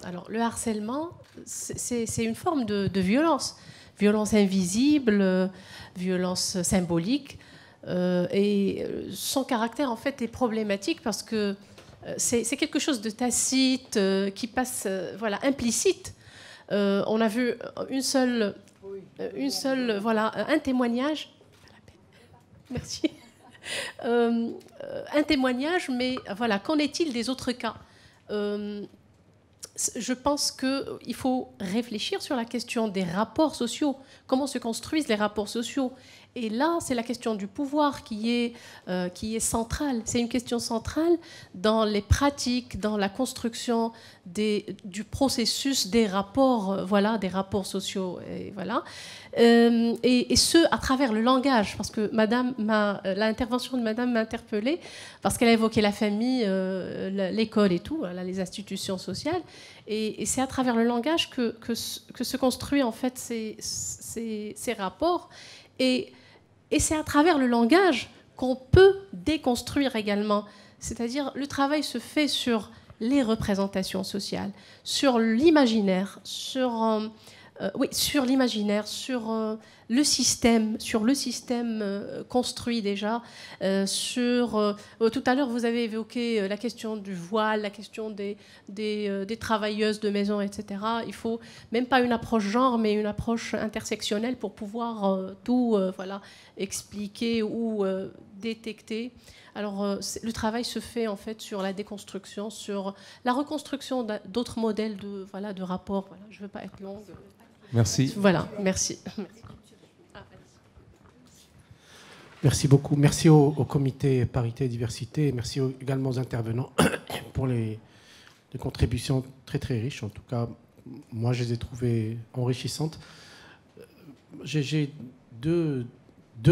alors, le harcèlement, c'est une forme de violence. Violence invisible, violence symbolique. Et son caractère, en fait, est problématique parce que c'est quelque chose de tacite, qui passe voilà, implicite. On a vu un témoignage. Merci. Un témoignage, mais voilà, qu'en est-il des autres cas? Je pense qu'il faut réfléchir sur la question des rapports sociaux. Comment se construisent les rapports sociaux? Et là, c'est la question du pouvoir qui est centrale. C'est une question centrale dans les pratiques, dans la construction du processus des rapports, voilà, des rapports sociaux. Et voilà. Et ce, à travers le langage, parce que l'intervention de Madame m'a interpellée, parce qu'elle a évoqué la famille, l'école et tout, voilà, les institutions sociales. Et c'est à travers le langage que se construisent en fait ces rapports. Et c'est à travers le langage qu'on peut déconstruire également. C'est-à-dire, le travail se fait sur les représentations sociales, sur l'imaginaire, sur l'imaginaire, sur le système construit déjà. Tout à l'heure, vous avez évoqué la question du voile, la question des travailleuses de maison, etc. Il faut même pas une approche genre, mais une approche intersectionnelle pour pouvoir tout expliquer ou détecter. Alors, le travail se fait en fait sur la déconstruction, sur la reconstruction d'autres modèles de rapports. Voilà, je ne veux pas être longue. Merci. Voilà, merci. Merci beaucoup. Merci au comité Parité et Diversité. Merci également aux intervenants pour les contributions très très riches. En tout cas, moi, je les ai trouvées enrichissantes. J'ai deux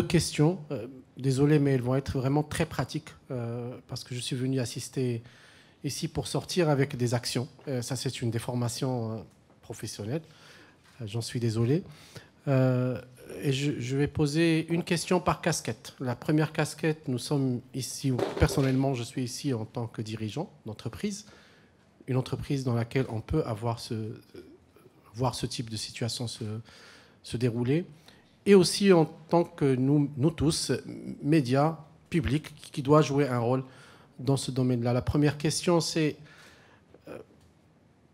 questions. Désolé, mais elles vont être vraiment très pratiques parce que je suis venu assister ici pour sortir avec des actions. Ça, c'est une déformation professionnelle. J'en suis désolé. Et je vais poser une question par casquette. La première casquette, nous sommes ici, personnellement, je suis ici en tant que dirigeant d'entreprise. Une entreprise dans laquelle on peut voir ce type de situation se dérouler. Et aussi en tant que nous tous, médias, publics, qui doit jouer un rôle dans ce domaine-là. La première question, c'est,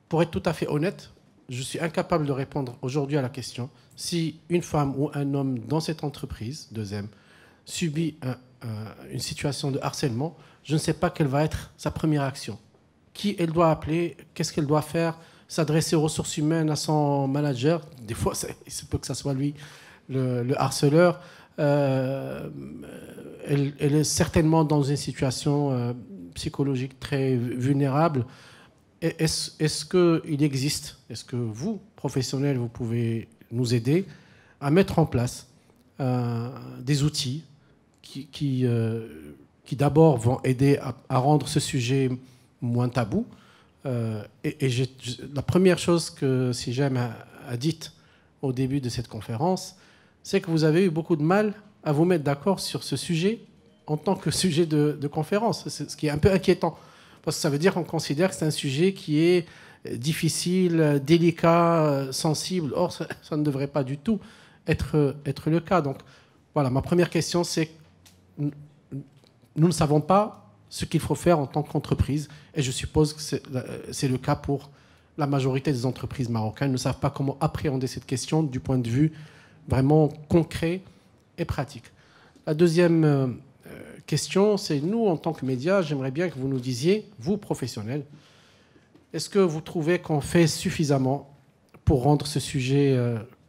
pour être tout à fait honnête, je suis incapable de répondre aujourd'hui à la question. Si une femme ou un homme dans cette entreprise, 2M, subit une situation de harcèlement, je ne sais pas quelle va être sa première action. Qui elle doit appeler, qu'est-ce qu'elle doit faire, s'adresser aux ressources humaines, à son manager. Des fois, il se peut que ce soit lui le harceleur. Elle est certainement dans une situation psychologique très vulnérable. Est-ce qu'il existe, est-ce que vous, professionnels, vous pouvez nous aider à mettre en place des outils qui d'abord vont aider à rendre ce sujet moins tabou. La première chose que CIGEM a dite au début de cette conférence, c'est que vous avez eu beaucoup de mal à vous mettre d'accord sur ce sujet en tant que sujet de conférence, ce qui est un peu inquiétant. Parce que ça veut dire qu'on considère que c'est un sujet qui est difficile, délicat, sensible. Or, ça ne devrait pas du tout être le cas. Donc, voilà, ma première question, c'est nous ne savons pas ce qu'il faut faire en tant qu'entreprise. Et je suppose que c'est le cas pour la majorité des entreprises marocaines. Ne savent pas comment appréhender cette question du point de vue vraiment concret et pratique. La deuxième question, c'est nous, en tant que médias, j'aimerais bien que vous nous disiez, vous, professionnels, est-ce que vous trouvez qu'on fait suffisamment pour rendre ce sujet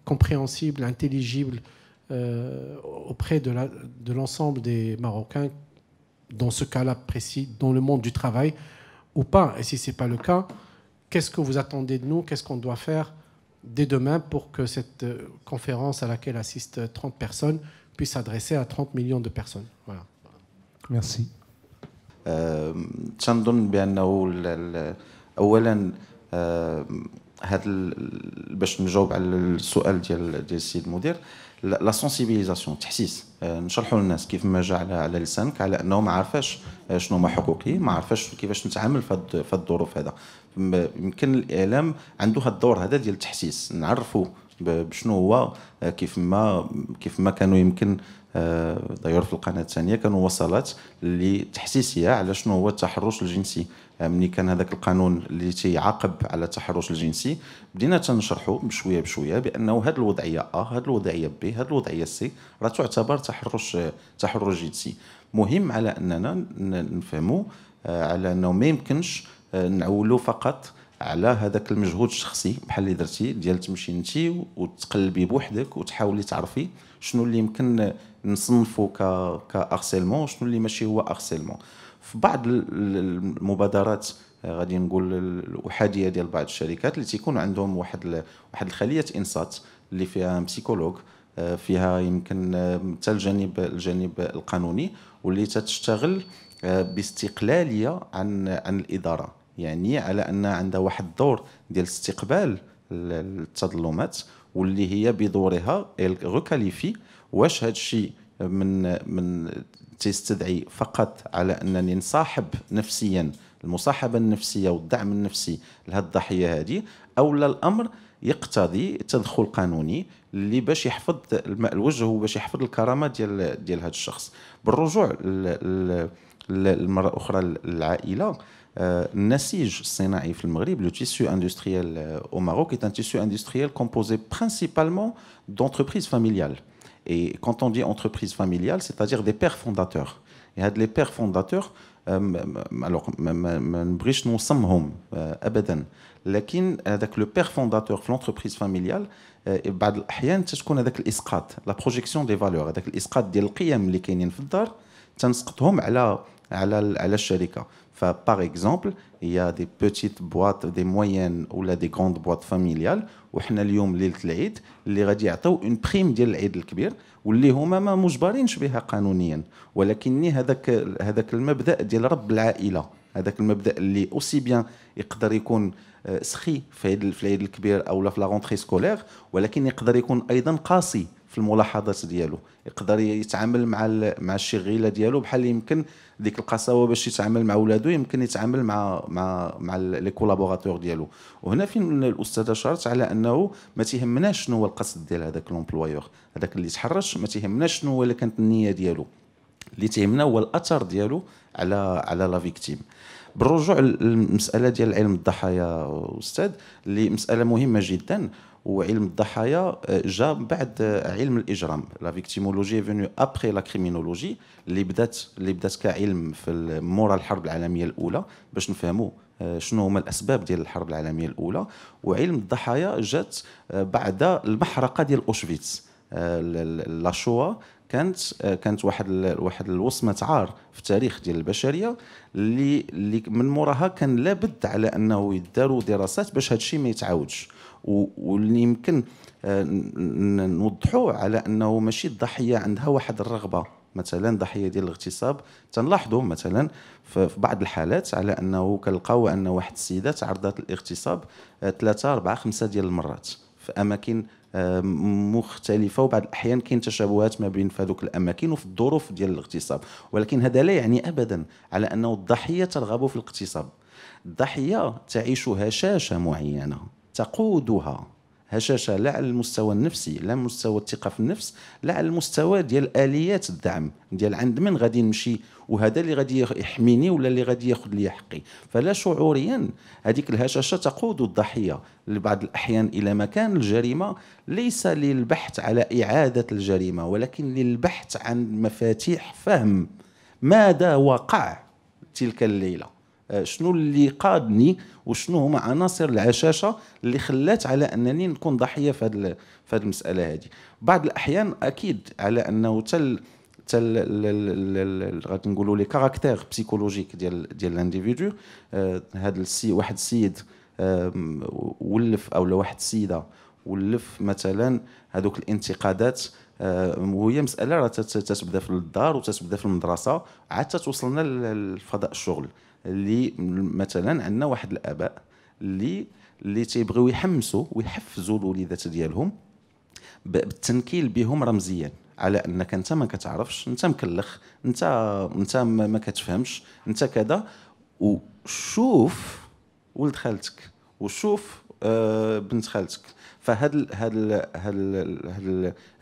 compréhensible, intelligible auprès de l'ensemble des Marocains, dans ce cas-là précis, dans le monde du travail, ou pas? Et si ce n'est pas le cas, qu'est-ce que vous attendez de nous? Qu'est-ce qu'on doit faire dès demain pour que cette conférence à laquelle assistent 30 personnes puisse s'adresser à 30 millions de personnes? Voilà. Merci. تنظن بأنه أولا باش نجاوب على السؤال ديال السيد المدير، لا سونسيبيليزاسيون، تحسيس، نشرحوا للناس كيف ما جا على لسانك على انه ما عارفاش شنو ما حقوقي، ما عارفاش كيفاش نتعامل في الظروف هذا. يمكن الاعلام عنده هذا الدور هذا ديال التحسيس، نعرفوا بشنو هو، كيف ما كانوا يمكن داير في القناه الثانيه كانوا وصلات اللي تحسيسيه على شنو هو التحرش الجنسي. ملي كان هذاك القانون اللي تيعاقب على التحرش الجنسي بدينا تنشرحوا بشويه بشويه بانه هذه الوضعيه هذه الوضعيه هذه الوضعيه سي راه تعتبر تحرش جنسي. مهم على اننا نفهموا على انه ما يمكنش نعولوا فقط على هذاك المجهود الشخصي بحال اللي درتي ديال تمشي انت وتقلبي بوحدك وتحاولي تعرفي شنو اللي يمكن نصنفوا كارسيلمون وشنو اللي ماشي هو ارسيلمون. في بعض المبادرات غادي نقول الاحاديه ديال بعض الشركات اللي تيكون عندهم واحد الخليه انصات اللي فيها بسيكولوج، فيها يمكن حتى الجانب القانوني، واللي تشتغل باستقلاليه عن الاداره، يعني على ان عندها واحد الدور ديال استقبال التظلمات، واللي هي بدورها ريكاليفي واش هذا الشيء من تستدعي فقط على انني نصاحب نفسيا، المصاحبه النفسيه والدعم النفسي لهذه الضحيه هذه، او لا الامر يقتضي تدخل قانوني اللي باش يحفظ الوجه وباش يحفظ الكرامه ديال هذا الشخص. بالرجوع المره اخرى العائله، النسيج الصناعي في المغرب، le tissu industriel au Maroc est un tissu industriel composé principalement d'entreprises familiales. Et quand on dit entreprise familiale, c'est-à-dire des pères fondateurs. Et les pères fondateurs, alors ما نبغيش نوصمهم ابدا، لكن هذاك لو بير فونداتور في لونتربريز فاميليال بعض الاحيان تكون هذاك الاسقاط، لا بروجيكسيون دي فالور، هذاك الاسقاط ديال القيم اللي كاينين في الدار تنسقطهم على الشركه. فبار اكزومبل il y a des petites boîtes, des moyennes ou là des grandes boîtes familiales، وحنا اليوم ليله العيد اللي غادي يعطيو اون بريم ديال العيد الكبير واللي هما ما مجبرينش بها قانونيا، ولكن هذاك المبدا ديال رب العائله، هذاك المبدا اللي اوسي بيان يقدر يكون سخي في العيد الكبير او لا في لا رونتري سكولير، ولكن يقدر يكون ايضا قاسي في الملاحظات ديالو، يقدر يتعامل مع الشغيله ديالو بحال يمكن ديك القساوه باش يتعامل مع ولادو يمكن يتعامل مع لي كولابوراتور ديالو. وهنا فين الاستاذه شارت على انه ما تيهمناش شنو هو القصد ديال هذاك لومبلويور، هذاك اللي تحرش ما تيهمناش شنو هو اللي كانت النيه ديالو، اللي تيهمنا هو الاثر ديالو على لا فيكتيم. بالرجوع للمساله ديال علم الضحايا استاذ، اللي مساله مهمه جدا، وعلم الضحايا جاء بعد علم الاجرام. لا فيكتيمولوجي فينو ابري لا كريمينولوجي اللي بدات كعلم في مورا الحرب العالميه الاولى باش نفهموا شنو هما الاسباب ديال الحرب العالميه الاولى. وعلم الضحايا جات بعد المحرقه ديال اوشفيتس. لا شوا كانت واحد الوصمه عار في التاريخ ديال البشريه اللي من موراها كان لابد على انه يداروا دراسات باش هذا الشيء ما يتعاودش، واللي يمكن نوضحوا على انه ماشي الضحيه عندها واحد الرغبه، مثلا ضحيه ديال الاغتصاب تنلاحظوا مثلا في بعض الحالات على انه كنلقاو ان واحد السيده تعرضت للاغتصاب 3 4 5 ديال المرات في اماكن مختلفه، وبعض الاحيان كاين تشابهات ما بين هذوك الاماكن وفي الظروف ديال الاغتصاب، ولكن هذا لا يعني ابدا على انه الضحيه ترغب في الاغتصاب. الضحيه تعيش هشاشه معينه تقودها، هشاشه لا على المستوى النفسي، لا على مستوى الثقه في النفس، لا على المستوى ديال اليات الدعم ديال عند من غادي نمشي وهذا اللي غادي يحميني ولا اللي غادي ياخذ لي حقي. فلا شعوريا هذيك الهشاشه تقود الضحيه لبعض الاحيان الى مكان الجريمه، ليس للبحث على اعاده الجريمه ولكن للبحث عن مفاتيح فهم ماذا وقع تلك الليله، شنو اللي قادني وشنو هما عناصر العشاشه اللي خلات على انني نكون ضحيه في هذه المساله هذه. بعض الاحيان اكيد على انه غادي نقولوا لي كاركتير بسيكولوجيك ديال الانديفيدو، هذا واحد السيد ولف او واحد السيده ولف مثلا هذوك الانتقادات، وهي مساله راه تتبدا في الدار وتتبدا في المدرسه عاد توصلنا لفضاء الشغل، اللي مثلا عندنا واحد الاباء اللي اللي تيبغيو يحمسوا ويحفزوا الوليدات ديالهم بالتنكيل بهم رمزيا على انك انت ما كتعرفش، انت مكلخ، انت ما كتفهمش، انت كذا، وشوف ولد خالتك وشوف بنت خالتك. فهاد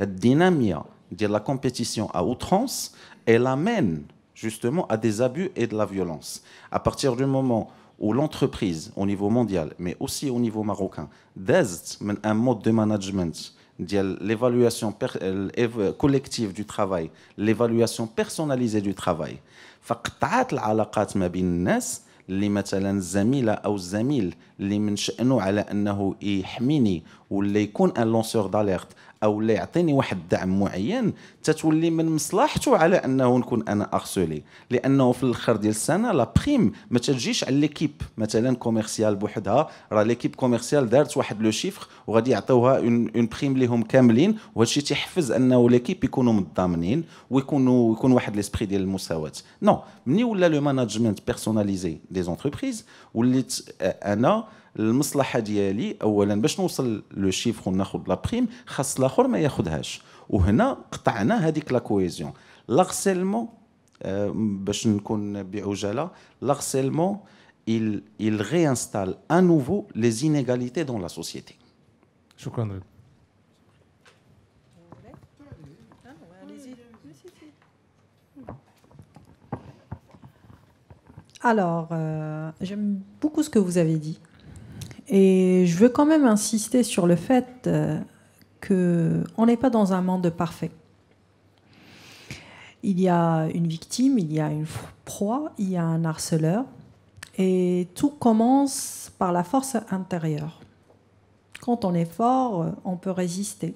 الديناميه ديال لا كومبيتيسيون à outrance elle amène justement à des abus et de la violence. À partir du moment où l'entreprise au niveau mondial mais aussi au niveau marocain دازت من un mode de management ديال l'évaluation collective du travail, l'évaluation personnalisée du travail, فقطعت العلاقات ما بين الناس اللي مثلا الزميله او الزميل اللي من شأنه على انه يحميني ولا يكون ان لونسور داليرت او لا يعطيني واحد الدعم معين، تتولي من مصلحته على انه نكون انا ارسولي، لانه في الاخر ديال السنه لا بريم ما تجيش على ليكيب مثلا كوميرسيال بوحدها، راه ليكيب كوميرسيال دارت واحد لو شيفر وغادي يعطيوها اون بريم ليهم كاملين، وهذا الشيء تيحفز انه ليكيب يكونوا متضامنين ويكون واحد ليسبري ديال المساواه. نو مني ولا لو ماناجمنت بيرسوناليزي دي زونتربريز وليت انا المصلحه ديالي اولا باش نوصل لو شيفر وناخذ لا بريم خاص الاخر ما ياخذهاش، وهنا قطعنا هذيك لا كويزيون. لارسيلمون باش نكون بعجاله، لارسيلمون il réinstalle à nouveau les inégalités dans la société. شكرا رضا. Alors, j'aime beaucoup ce que vous avez dit. Et je veux quand même insister sur le fait qu'on n'est pas dans un monde parfait. Il y a une victime, il y a une proie, il y a un harceleur. Et tout commence par la force intérieure. Quand on est fort, on peut résister.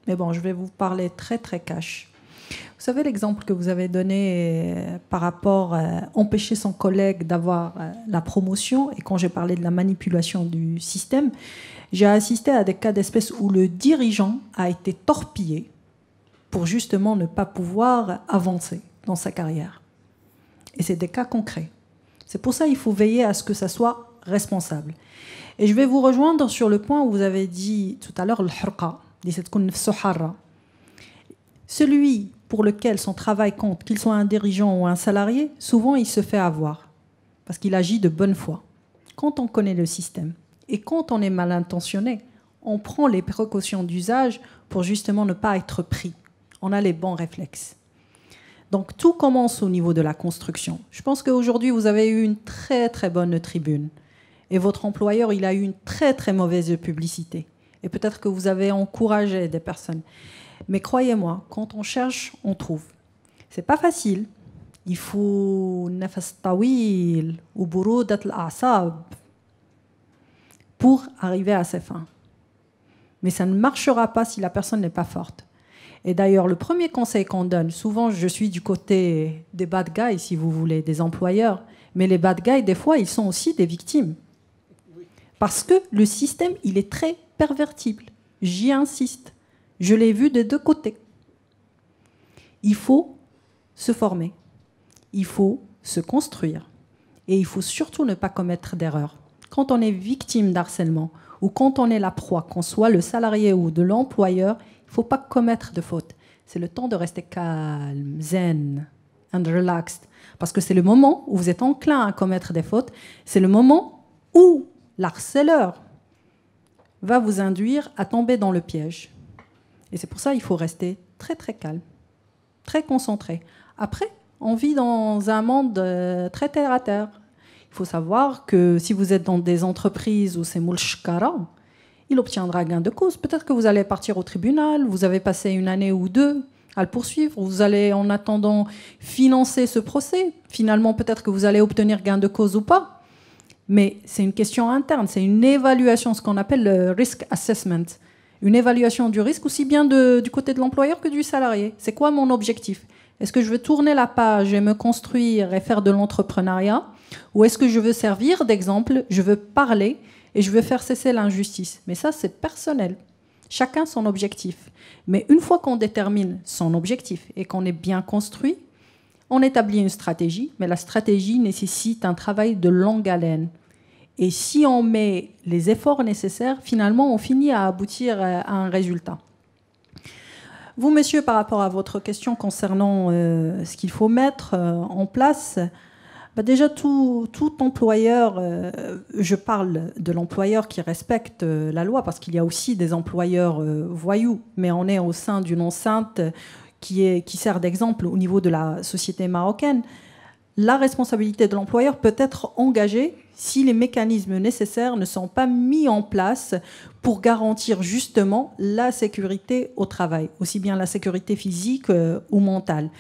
Mais bon, je vais vous parler très très cash. Vous savez l'exemple que vous avez donné par rapport à empêcher son collègue d'avoir la promotion, et quand j'ai parlé de la manipulation du système, j'ai assisté à des cas d'espèce où le dirigeant a été torpillé pour justement ne pas pouvoir avancer dans sa carrière. Et c'est des cas concrets. C'est pour ça qu'il faut veiller à ce que ça soit responsable. Et je vais vous rejoindre sur le point où vous avez dit tout à l'heure, l'hurqa, celui pour lequel son travail compte, qu'il soit un dirigeant ou un salarié, souvent il se fait avoir parce qu'il agit de bonne foi. Quand on connaît le système et quand on est mal intentionné, on prend les précautions d'usage pour justement ne pas être pris. On a les bons réflexes. Donc tout commence au niveau de la construction. Je pense qu'aujourd'hui vous avez eu une très très bonne tribune et votre employeur il a eu une très très mauvaise publicité. Et peut-être que vous avez encouragé des personnes. Mais croyez-moi, quand on cherche, on trouve. C'est pas facile. Il faut nafas tawil ou burudat al-a'sab pour arriver à ses fins. Mais ça ne marchera pas si la personne n'est pas forte. Et d'ailleurs, le premier conseil qu'on donne, souvent je suis du côté des bad guys, si vous voulez, des employeurs, mais les bad guys, des fois, ils sont aussi des victimes. Parce que le système, il est très pervertible. J'y insiste. Je l'ai vu des deux côtés. Il faut se former. Il faut se construire. Et il faut surtout ne pas commettre d'erreurs. Quand on est victime d'harcèlement ou quand on est la proie, qu'on soit le salarié ou de l'employeur, il ne faut pas commettre de fautes. C'est le temps de rester calme, zen and relaxed. Parce que c'est le moment où vous êtes enclin à commettre des fautes. C'est le moment où l'harceleur va vous induire à tomber dans le piège. Et c'est pour ça qu'il faut rester très très calme, très concentré. Après, on vit dans un monde très terre à terre. Il faut savoir que si vous êtes dans des entreprises où c'est moulchkara, il obtiendra gain de cause. Peut-être que vous allez partir au tribunal, vous avez passé une année ou deux à le poursuivre, vous allez en attendant financer ce procès. Finalement, peut-être que vous allez obtenir gain de cause ou pas. Mais c'est une question interne, c'est une évaluation, ce qu'on appelle le risk assessment. Une évaluation du risque aussi bien du côté de l'employeur que du salarié. C'est quoi mon objectif? Est-ce que je veux tourner la page et me construire et faire de l'entrepreneuriat? Ou est-ce que je veux servir d'exemple, je veux parler et je veux faire cesser l'injustice? Mais ça, c'est personnel. Chacun son objectif. Mais une fois qu'on détermine son objectif et qu'on est bien construit, on établit une stratégie, mais la stratégie nécessite un travail de longue haleine. Et si on met les efforts nécessaires, finalement, on finit à aboutir à un résultat. Vous, monsieur, par rapport à votre question concernant ce qu'il faut mettre en place, déjà, tout employeur, je parle de l'employeur qui respecte la loi, parce qu'il y a aussi des employeurs voyous, mais on est au sein d'une enceinte qui sert d'exemple au niveau de la société marocaine. La responsabilité de l'employeur peut être engagée si les mécanismes nécessaires ne sont pas mis en place pour garantir justement la sécurité au travail, aussi bien la sécurité physique ou mentale.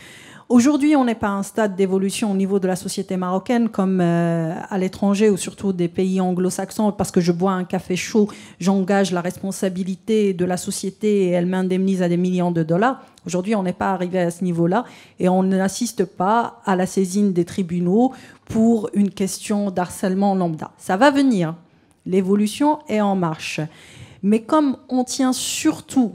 Aujourd'hui, on n'est pas à un stade d'évolution au niveau de la société marocaine comme à l'étranger ou surtout des pays anglo-saxons. Parce que je bois un café chaud, j'engage la responsabilité de la société et elle m'indemnise à des millions de dollars. Aujourd'hui, on n'est pas arrivé à ce niveau-là et on n'assiste pas à la saisine des tribunaux pour une question d'harcèlement lambda. Ça va venir. L'évolution est en marche. Mais comme on tient surtout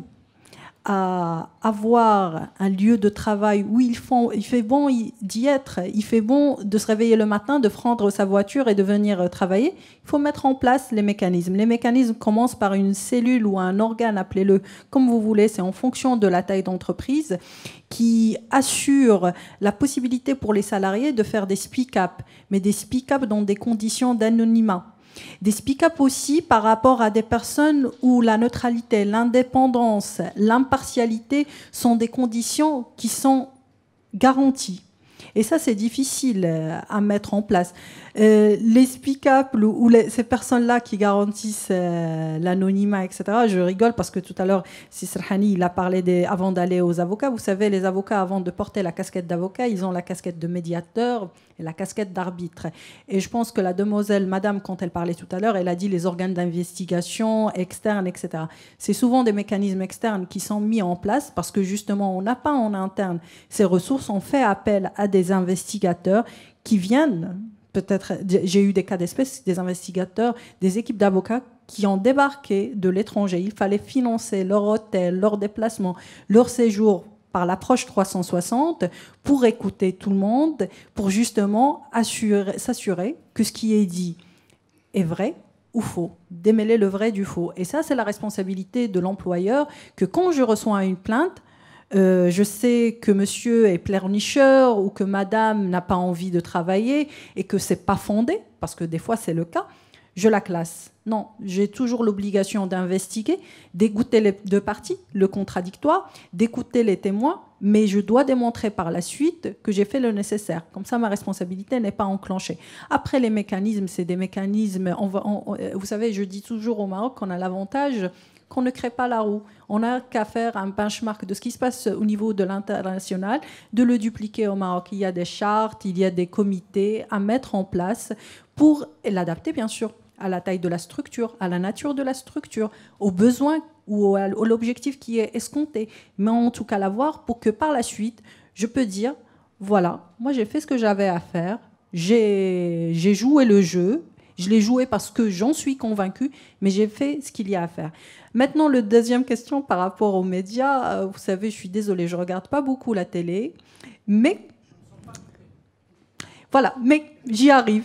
à avoir un lieu de travail où il fait bon d'y être, il fait bon de se réveiller le matin, de prendre sa voiture et de venir travailler, il faut mettre en place les mécanismes. Les mécanismes commencent par une cellule ou un organe, appelez-le comme vous voulez, c'est en fonction de la taille d'entreprise, qui assure la possibilité pour les salariés de faire des speak-up, mais des speak-up dans des conditions d'anonymat. Des speak-up aussi par rapport à des personnes où la neutralité, l'indépendance, l'impartialité sont des conditions qui sont garanties. Et ça, c'est difficile à mettre en place. Les speak-up ou ces personnes-là qui garantissent l'anonymat, etc., je rigole parce que tout à l'heure, Serhani, il a parlé avant d'aller aux avocats. Vous savez, les avocats, avant de porter la casquette d'avocat, ils ont la casquette de médiateur et la casquette d'arbitre. Et je pense que la demoiselle, madame, quand elle parlait tout à l'heure, elle a dit les organes d'investigation externes, etc. C'est souvent des mécanismes externes qui sont mis en place parce que justement, on n'a pas en interne ces ressources. On fait appel à des investigateurs qui viennent, peut-être, j'ai eu des cas d'espèce, des investigateurs, des équipes d'avocats qui ont débarqué de l'étranger. Il fallait financer leur hôtel, leur déplacement, leur séjour par l'approche 360 pour écouter tout le monde, pour justement s'assurer que ce qui est dit est vrai ou faux, démêler le vrai du faux. Et ça, c'est la responsabilité de l'employeur, que quand je reçois une plainte, je sais que monsieur est pleurnicheur ou que madame n'a pas envie de travailler et que c'est pas fondé, parce que des fois c'est le cas, je la classe. Non, j'ai toujours l'obligation d'investiguer, d'écouter les deux parties, le contradictoire, d'écouter les témoins, mais je dois démontrer par la suite que j'ai fait le nécessaire. Comme ça, ma responsabilité n'est pas enclenchée. Après, les mécanismes, c'est des mécanismes... vous savez, je dis toujours au Maroc qu'on a l'avantage qu'on ne crée pas la roue. On n'a qu'à faire un benchmark de ce qui se passe au niveau de l'international, de le dupliquer au Maroc. Il y a des chartes, il y a des comités à mettre en place pour l'adapter, bien sûr, à la taille de la structure, à la nature de la structure, aux besoins ou à l'objectif qui est escompté. Mais en tout cas, l'avoir pour que par la suite, je peux dire, voilà, moi j'ai fait ce que j'avais à faire, j'ai joué le jeu, je l'ai joué parce que j'en suis convaincue, mais j'ai fait ce qu'il y a à faire. Maintenant, la deuxième question par rapport aux médias, vous savez, je suis désolée, je ne regarde pas beaucoup la télé, mais... Voilà, mais j'y arrive.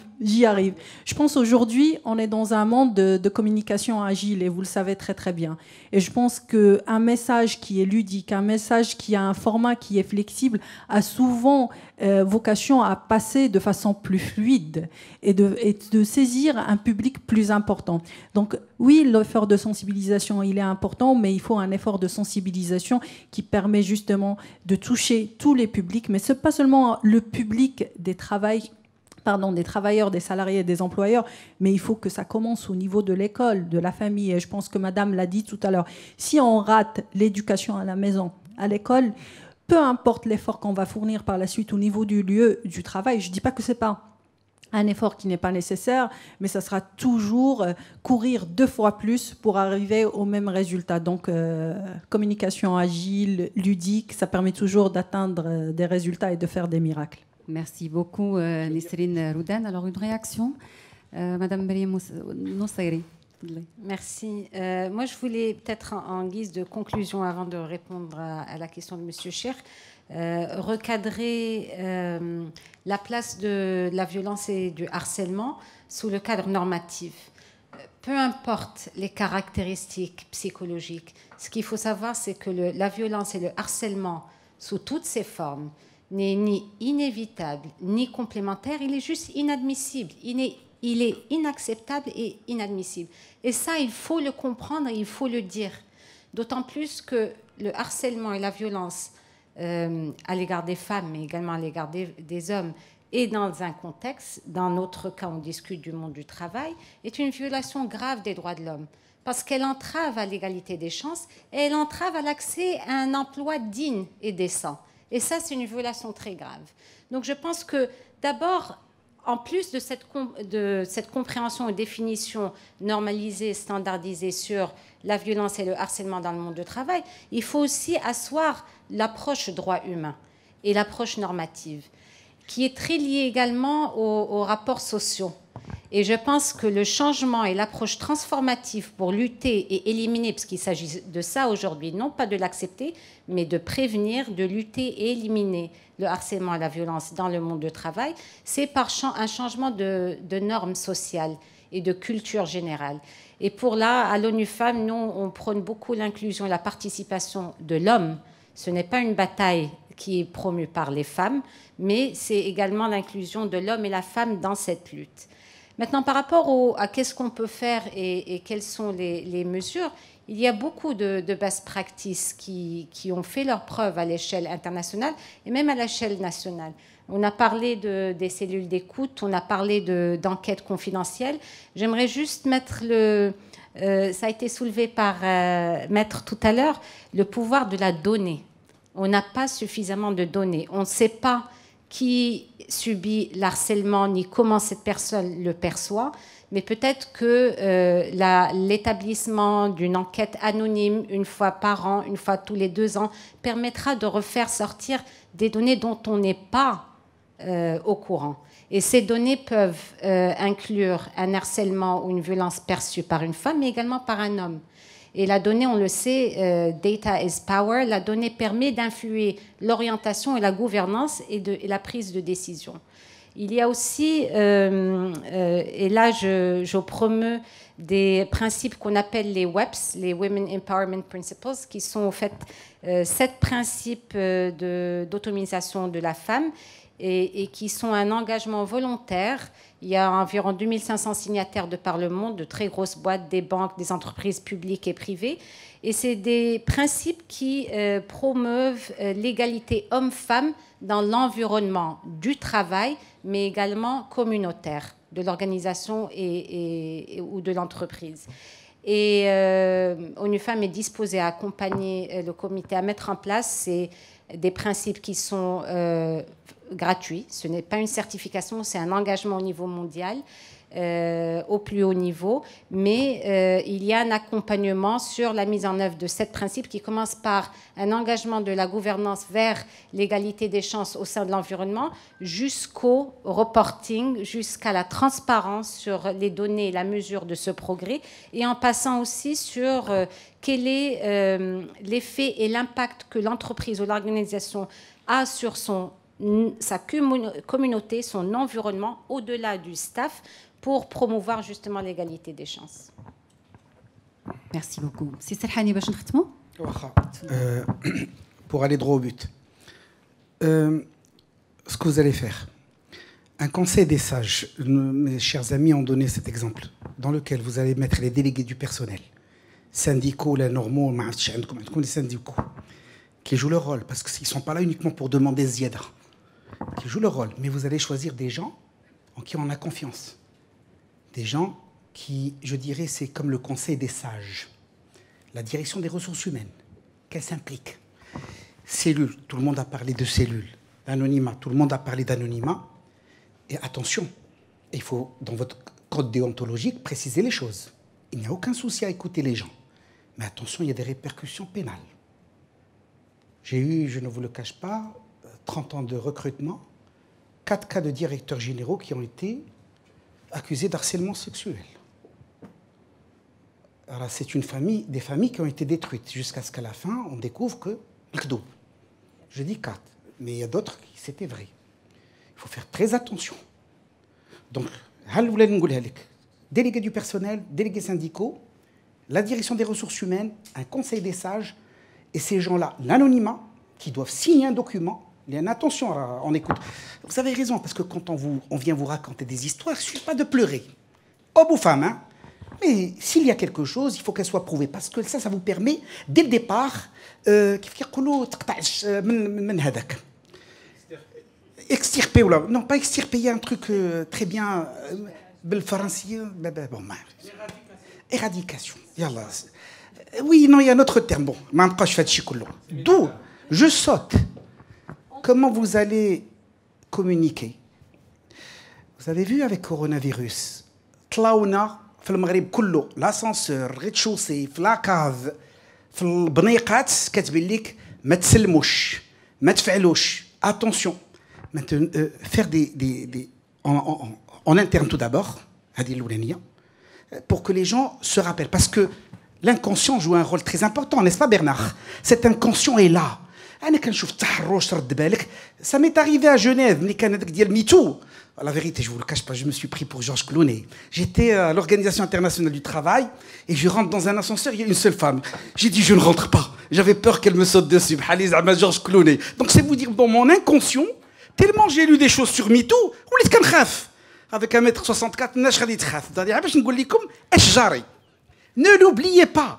Je pense aujourd'hui, on est dans un monde de communication agile et vous le savez très très bien. Et je pense qu'un message qui est ludique, un message qui a un format qui est flexible, a souvent vocation à passer de façon plus fluide et de saisir un public plus important. Donc oui, l'effort de sensibilisation, il est important, mais il faut un effort de sensibilisation qui permet justement de toucher tous les publics, mais ce n'est pas seulement le public des travailleurs, des salariés, des employeurs, mais il faut que ça commence au niveau de l'école, de la famille. Et je pense que madame l'a dit tout à l'heure. Si on rate l'éducation à la maison, à l'école, peu importe l'effort qu'on va fournir par la suite au niveau du lieu du travail, je ne dis pas que ce n'est pas un effort qui n'est pas nécessaire, mais ça sera toujours courir 2 fois plus pour arriver au même résultat. Donc, communication agile, ludique, ça permet toujours d'atteindre des résultats et de faire des miracles. Merci beaucoup, Nisrine Roudan. Alors, une réaction, Madame Mariam Noussairi. Merci. Moi, je voulais peut-être en guise de conclusion, avant de répondre à la question de M. Cher, recadrer la place de la violence et du harcèlement sous le cadre normatif. Peu importe les caractéristiques psychologiques, ce qu'il faut savoir, c'est que la violence et le harcèlement, sous toutes ses formes, n'est ni inévitable, ni complémentaire, il est juste inadmissible. Il est inacceptable et inadmissible. Et ça, il faut le comprendre et il faut le dire. D'autant plus que le harcèlement et la violence à l'égard des femmes, mais également à l'égard des hommes, et dans un contexte, dans notre cas, on discute du monde du travail, est une violation grave des droits de l'homme. Parce qu'elle entrave à l'égalité des chances et elle entrave à l'accès à un emploi digne et décent. Et ça, c'est une violation très grave. Donc je pense que d'abord, en plus de cette compréhension et définition normalisée, standardisée sur la violence et le harcèlement dans le monde du travail, il faut aussi asseoir l'approche droit humain et l'approche normative, qui est très liée également aux rapports sociaux. Et je pense que le changement et l'approche transformative pour lutter et éliminer, parce qu'il s'agit de ça aujourd'hui, non pas de l'accepter, mais de prévenir, de lutter et éliminer le harcèlement et la violence dans le monde du travail, c'est par un changement de normes sociales et de culture générale. Et pour là, à l'ONU Femmes, nous, on prône beaucoup l'inclusion et la participation de l'homme. Ce n'est pas une bataille qui est promue par les femmes, mais c'est également l'inclusion de l'homme et la femme dans cette lutte. Maintenant, par rapport à qu'est-ce qu'on peut faire et quelles sont les mesures, il y a beaucoup de best practices qui ont fait leurs preuves à l'échelle internationale et même à l'échelle nationale. On a parlé des cellules d'écoute, on a parlé d'enquêtes confidentielles. J'aimerais juste mettre ça a été soulevé par Maître tout à l'heure, le pouvoir de la donnée. On n'a pas suffisamment de données. On ne sait pas qui subit l'harcèlement ni comment cette personne le perçoit, mais peut-être que l'établissement d'une enquête anonyme une fois par an, une fois tous les 2 ans, permettra de refaire sortir des données dont on n'est pas au courant. Et ces données peuvent inclure un harcèlement ou une violence perçue par une femme, mais également par un homme. Et la donnée, on le sait, data is power, la donnée permet d'influer l'orientation et la gouvernance et la prise de décision. Il y a aussi, et là je promeus des principes qu'on appelle les WEPS, les Women Empowerment Principles, qui sont en fait 7 principes d'autonomisation de la femme et qui sont un engagement volontaire. Il y a environ 2500 signataires de par le monde, de très grosses boîtes, des banques, des entreprises publiques et privées. Et c'est des principes qui promeuvent l'égalité homme-femme dans l'environnement du travail, mais également communautaire, de l'organisation ou de l'entreprise. Et ONU Femmes est disposée à accompagner le comité à mettre en place des principes qui sont gratuits. Ce n'est pas une certification, c'est un engagement au niveau mondial, au plus haut niveau. Mais il y a un accompagnement sur la mise en œuvre de 7 principes qui commence par un engagement de la gouvernance vers l'égalité des chances au sein de l'environnement, jusqu'au reporting, jusqu'à la transparence sur les données et la mesure de ce progrès, et en passant aussi sur quel est l'effet et l'impact que l'entreprise ou l'organisation a sur sa communauté, son environnement, au-delà du staff, pour promouvoir justement l'égalité des chances. Merci beaucoup. C'est Serhani باش نختموا. Pour aller droit au but. Ce que vous allez faire. Un conseil des sages, mes chers amis ont donné cet exemple, dans lequel vous allez mettre les délégués du personnel, syndicaux, les normaux, les syndicaux, qui jouent leur rôle, parce qu'ils ne sont pas là uniquement pour demander ziada, qui jouent leur rôle, mais vous allez choisir des gens en qui on a confiance. Des gens qui, je dirais, c'est comme le conseil des sages, la direction des ressources humaines, qu'elle s'implique. Cellules, tout le monde a parlé de cellules. Anonymat, tout le monde a parlé d'anonymat. Et attention, il faut, dans votre code déontologique, préciser les choses. Il n'y a aucun souci à écouter les gens. Mais attention, il y a des répercussions pénales. J'ai eu, je ne vous le cache pas, 30 ans de recrutement, 4 cas de directeurs généraux qui ont été accusés d'harcèlement sexuel. Alors, c'est une famille, des familles qui ont été détruites jusqu'à ce qu'à la fin, on découvre que l'kdoub. Je dis 4, mais il y a d'autres qui c'était vrai. Il faut faire très attention. Donc, délégué du personnel, délégués syndicaux, la direction des ressources humaines, un conseil des sages, et ces gens-là, l'anonymat, qui doivent signer un document. Il y a une attention, on écoute. Vous avez raison, parce que quand on vient vous raconter des histoires, il ne suffit pas de pleurer. Homme ou femme, hein. Mais s'il y a quelque chose, il faut qu'elle soit prouvée. Parce que ça vous permet, dès le départ, extirper. Non, pas extirper, il y a un truc très bien. Éradication. Oui, non, il y a un autre terme. Bon, d'où je saute. Comment vous allez communiquer? Vous avez vu avec coronavirus, طلعونا في المغرب كله l'ascenseur, rez-de-chaussée, في لاكاف, في البنيقات كتبين لك ما تسلموش, ما تفعلوش. Attention. Maintenant, faire en interne tout d'abord, pour que les gens se rappellent. Parce que l'inconscient joue un rôle très important, n'est-ce pas Bernard? Cet inconscient est là. Ça m'est arrivé à Genève, la vérité, je ne vous le cache pas, je me suis pris pour Georges Clooney. J'étais à l'Organisation internationale du travail et je rentre dans un ascenseur, il y a une seule femme. J'ai dit, je ne rentre pas. J'avais peur qu'elle me saute dessus. Georges Clooney. Donc c'est vous dire, dans mon inconscient, tellement j'ai lu des choses sur MeToo, avec 1m64, ne l'oubliez pas.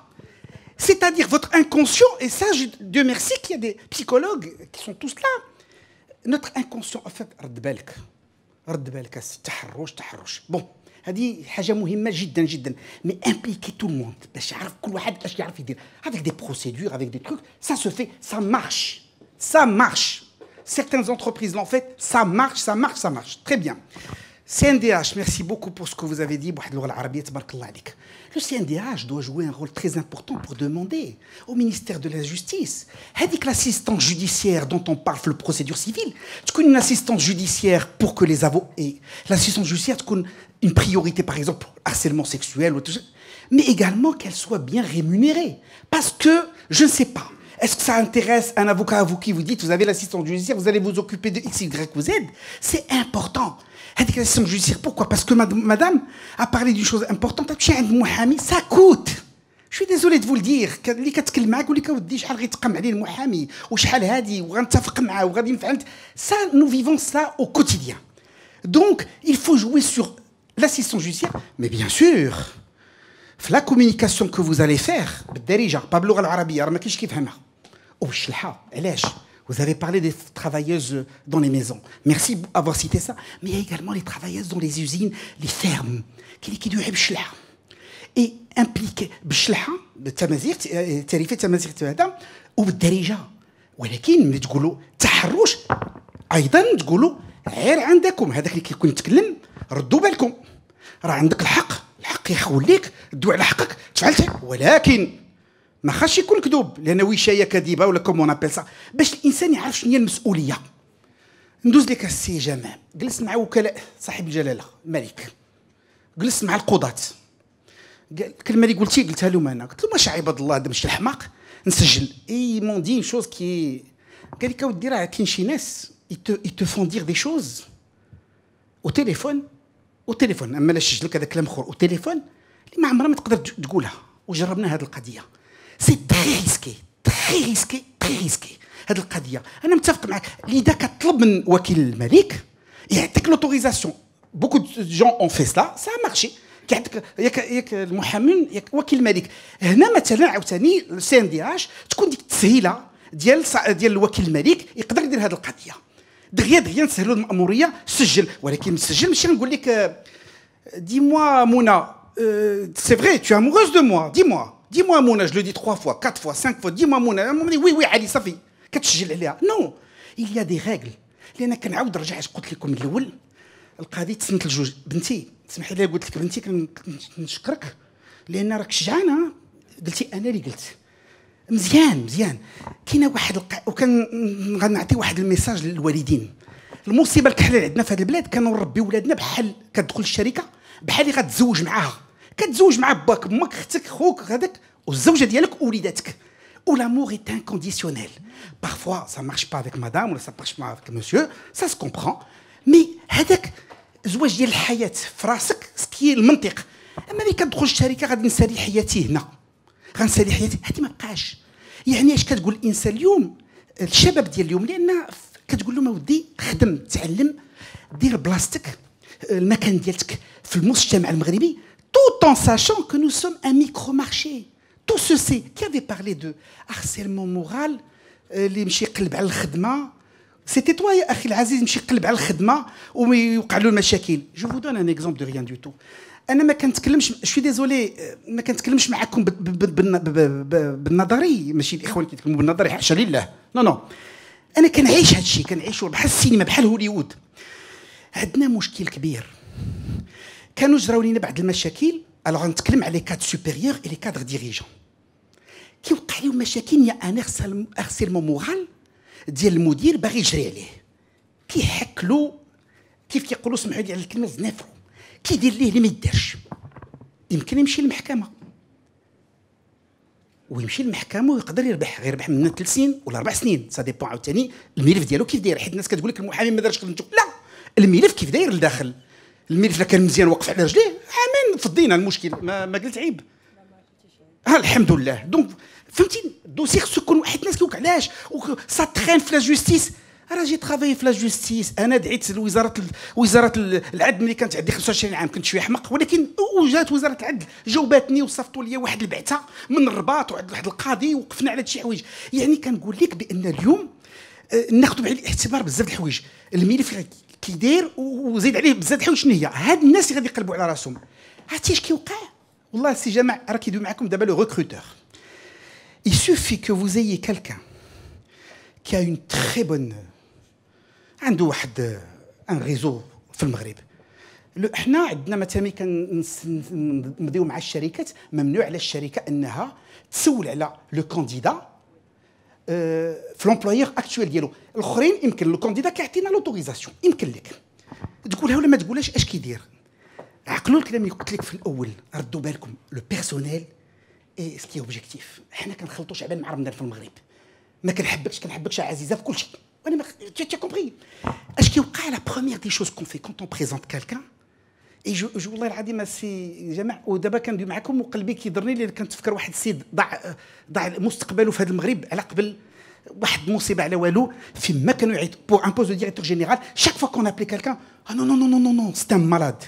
C'est-à-dire votre inconscient, et ça, Dieu merci qu'il y a des psychologues qui sont tous là. Notre inconscient, en fait, bon, هذه حاجة مهمة جدا جدا, mais impliquer tout le monde, باش يعرف كل واحد اش يعرف يدير, avec des procédures, avec des trucs, ça se fait, ça marche, ça marche. Certaines entreprises l'ont fait, ça marche, ça marche, ça marche. Très bien. CNDH, merci beaucoup pour ce que vous avez dit. Le CNDH doit jouer un rôle très important pour demander au ministère de la Justice. L'assistance judiciaire dont on parle, la procédure civile, c'est une assistance judiciaire pour que les avocats... L'assistance judiciaire, c'est une priorité, par exemple, pour harcèlement sexuel, mais également qu'elle soit bien rémunérée. Parce que, je ne sais pas, est-ce que ça intéresse un avocat à vous qui vous dites, vous avez l'assistance judiciaire, vous allez vous occuper de X, Y ou Z? C'est important. L'assistance judiciaire, pourquoi? Parce que madame a parlé d'une chose importante. Ça coûte. Je suis désolé de vous le dire. Ça, nous vivons ça au quotidien. Donc, il faut jouer sur l'assistance judiciaire, mais bien sûr, la communication que vous allez faire, vous avez parlé des travailleuses dans les maisons. Merci d'avoir cité ça. Mais il y a également les travailleuses dans les usines, les fermes. Et impliquées. بالتمازيغ تعريفات التمازيغ هذا وبالدارجه ولكن ملي تقولوا تحرش ايضا تقولوا غير عندكم هذاك اللي كيكون يتكلم ردوا بالكم راه عندك الحق يخوليك دو على حقك تفعلت ولكن ما خاصش يكون كذوب لان وشايه كذبه ولا كوم اون ابل سا باش الانسان يعرف شنو هي المسؤوليه. ندوز لك السي جمال جلست مع وكلاء صاحب الجلاله الملك جلست مع القضاة الكلمه اللي قلتها لهم انا قلت له ماشي عباد الله هذا ماشي الحماق نسجل اي مون دي شوز كي قال لك اودي راه كاين شي ناس يتو فون دير دي شوز او تليفون اما لا سجل لك هذا كلام اخر او تليفون اللي ما عمرها ما تقدر تقولها وجربنا هذه القضيه. سي تري ريسكي هذه القضيه. انا متفق معك اذا كطلب من وكيل الملك يعطيك لوتوريزاسيون. بوكو دو جون اون في سا مارشي كيعطيك ياك المحامي ياك وكيل الملك. هنا مثلا عاوتاني السي ان دي اش تكون ديك التسهيله ديال وكيل الملك يقدر يدير هذه القضيه دغيا نسهلوا المأموريه. سجل ولكن سجل ماشي نقول لك دي موا مونا c'est vrai tu es amoureuse de moi dis-moi Mouna, je le dis 3 fois, 4 fois, 5 fois, dis-moi Mouna. Oui, Ali, ça fait. كتسجل عليها. Non, il y a des règles. لأن كنعاود نرجع اش قلت لكم الأول. القضية تسنت الجوج. بنتي اسمحي لي قلت لك بنتي كنشكرك لأن راك شجعانة قلتي أنا اللي قلت. مزيان. كاينه واحد وكان غنعطي واحد الميساج للوالدين. المصيبة الكحلة اللي عندنا في هذا البلاد كانوا نربي ولادنا بحال كتدخل الشركة بحال اللي غتزوج معاها. كتزوج مع باك امك اختك خوك هذاك والزوجه ديالك ووليداتك. Où l'amour est inconditionnel. Parfois, ça ne marche pas avec madame ou ça ne marche pas avec monsieur, ça se comprend. Mais هذاك زواج ديال الحياة في راسك سكي المنطق. أما ملي كتدخل الشركة غادي نسالي حياتي هنا. غنسالي حياتي هذه ما بقاش. يعني اش كتقول الإنسان اليوم الشباب ديال اليوم لأن كتقول لهم اودي خدم تعلم دير بلاصتك المكان ديالك في المجتمع المغربي tout en sachant que nous sommes un micro-marché. Tout ceci qui avait parlé de harcèlement moral اللي يمشي يقلب على الخدمه سيتي توا يا اخي العزيز يمشي يقلب على الخدمه ويوقع له المشاكل. جو فو دون ان اكزومبل دو ريان دو تو. انا ما كنتكلمش شوي ديزولي ما كنتكلمش معكم بالنظري ماشي الاخوان كيتكلموا بالنظري حاشا لله نو نو. انا كنعيش هذا الشيء كنعيشو بحال السينما بحال هوليوود. عندنا مشكل كبير كانوا جراو لينا بعض المشاكل. الوغ غنتكلم على لي كادر سوبيريور اي لي كادر ديريجون كيوقع لهم مشاكل. يا ان ارسيلمون مورال ديال المدير باغي يجري عليه كيحك له كيف كيقولوا سمحوا لي على الكلمه زنافرو كيدير ليه اللي ما يدارش. يمكن يمشي للمحكمه ويمشي للمحكمه ويقدر يربح من 3 سنين ولا 4 سنين سا ديبون عاوتاني الملف ديالو كيف داير. حيت الناس كتقول لك المحامي ما دارش خدمته. لا الملف كيف داير لداخل. الملف لا كان مزيان واقف على رجليه عامين فضينا المشكل ما قلت عيب. الحمد لله. دونك فهمتي الدوسي خصو يكون حيت الناس كيوقع علاش سا تخين في لا جوستيس. راه جي ترافاي في لا جوستيس. انا دعيت وزاره العدل ملي كانت عندي 25 عام كنت شويه حمق ولكن وجات وزاره العدل جاوباتني وصيفطوا لي واحد البعثه من الرباط وعند واحد القاضي وقفنا على شي حوايج. يعني كنقول لك بان اليوم ناخذ بعين الاعتبار بزاف د الحوايج. الملف كيداير وزيد عليه بزاف د الحوايج. شنو هي هاد الناس اللي غادي يقلبوا على راسهم. عرفتي اش كيوقع؟ والله السي جماعه راه كيدوي معكم دابا لو ريكروتور. Il suffit que vous ayez quelqu'un qui a une très bonne عنده واحد ان ريزو في المغرب. احنا عندنا مثلا كنبداو مع الشركات ممنوع على الشركه انها تسول على لو كانديدا في لومبلويور اكطويل ديالو. الاخرين يمكن لو كانديدا كيعطينا لوتوريزاسيون يمكن لك تقولها ولا ما تقولهاش اش كيدير. عقلوا الكلام اللي قلت لك في الاول ردوا بالكم لو بيرسونيل اي سكي اوبجيكتيف. حنا كنخلطوا شعبان مع رمضان في المغرب. ما كنحبكش عزيزه في كل شيء. وانا ما tu compris اش كيوقع. لا بروميير دي شوز كون في كونت اون بريزونت كالكان اي جو والله العظيم سي جماعه. ودابا كندوي معكم وقلبي كيضرني اللي كنتفكر واحد السيد ضاع مستقبله في هذا المغرب على قبل واحد المصيبه على والو فيما كانوا يعيطوا بور ان بوست دو ديريكتور جينيرال شاك فوا كون ابلي كالكان نو نو نو نو نو سي ان مالاد.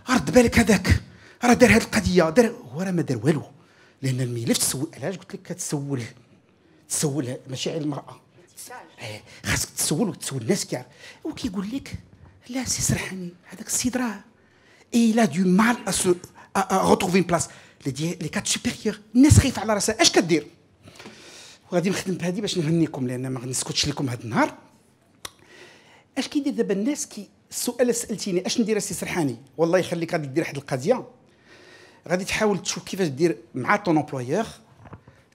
رد بالك هذاك راه دار هذه القضيه دار هو راه ما دار والو. لان الملف تسول علاش قلت لك كتسول ماشي على المراه خاصك تسول وتسول الناس كاع وكيقول لك لا سي سرحاني هذاك السيد راه الا دو مال ا روتروفي اون بلاص لي كات سوبيريور. الناس خايفه على راسها اش كدير. وغادي نخدم بهذه باش نهنيكم لان ما غنسكتش لكم هذا النهار. اش كيدير دابا الناس السؤال اللي سالتيني اش ندير السي سرحاني والله يخليك غادي دير واحد القضيه غادي تحاول تشوف كيفاش دير مع طون امبلويور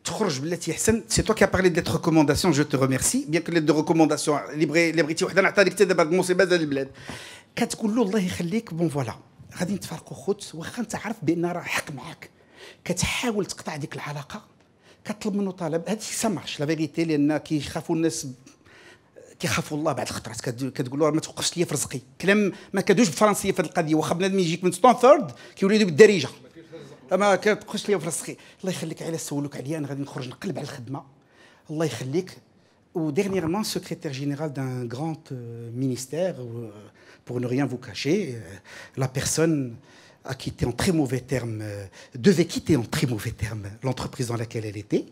تخرج بالتي احسن. سي تو كي بارلي ديت ريكومونداسيون جو تو ريميرسي بيان كو لي دو ريكومونداسيون اللي بغيتي وحده نعطيها لك حتى دابا المصيبه ديال البلاد. كتقول له الله يخليك بون فوالا غادي نتفارقوا خوت واخا انت عارف بان راه حق معاك. كتحاول تقطع ديك العلاقه كتطلب منه طلب. هذه سا مارش لا فيغيتي لان كيخافوا الناس كيخافوا الله بعد الخطرات. كتقول له ما توقفش ليا في رزقي. كلام ما كادوش بالفرنسيه في هذه القضيه. واخا بنادم يجيك من ستانفورد كيولي بالدارجه ما كتبقاش ليا في راسخي. الله يخليك علاش سولوك عليا انا غادي نخرج نقلب على الخدمه. الله يخليك. و dernièrement secrétaire général d'un grand ministère pour ne rien vous cacher la personne a quitté en très mauvais termes devait quitter en très mauvais termes l'entreprise dans laquelle elle était.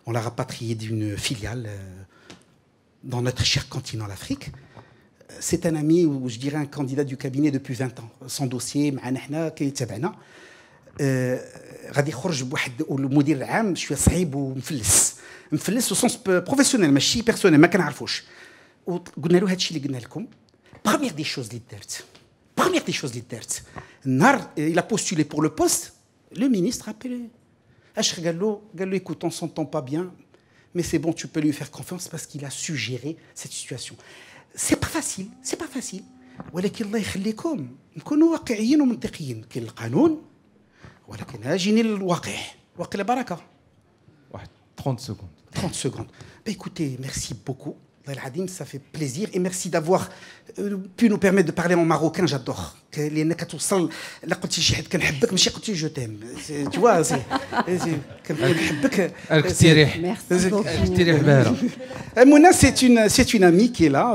On l'a rapatriée d'une filiale dans notre cher continent l'Afrique. C'est un ami ou je dirais un candidat du cabinet depuis 20 ans. Son dossier معنا حنا كيتابعنا. غادي يخرج بواحد المدير العام شويه صعيب ومفلس au sens professionnel ماشي بيرسونيل ما كنعرفوش. وقلنا له هذا الشيء اللي قلنا لكم. بروميير دي شوز اللي دارت النهار il a postulé pour le poste le ministre appelé اش قال له écoute on s'entend pas bien mais c'est bon tu peux lui faire confiance parce qu'il a su gérer cette situation. c'est pas facile ولكن الله يخليكم نكونوا واقعيين ومنطقيين. كاين القانون ولكن اجيني للواقع واقع بركه. 30 secondes. 30 secondes. Bah, écoutez, merci beaucoup. Ça fait plaisir et merci d'avoir pu nous permettre de parler en marocain. J'adore. لأنك توصل لا قلتي شي حد كنحبك ماشي قلتي جو تيم. Tu vois, كنحبك. Merci beaucoup. Mouna, c'est une amie qui est là.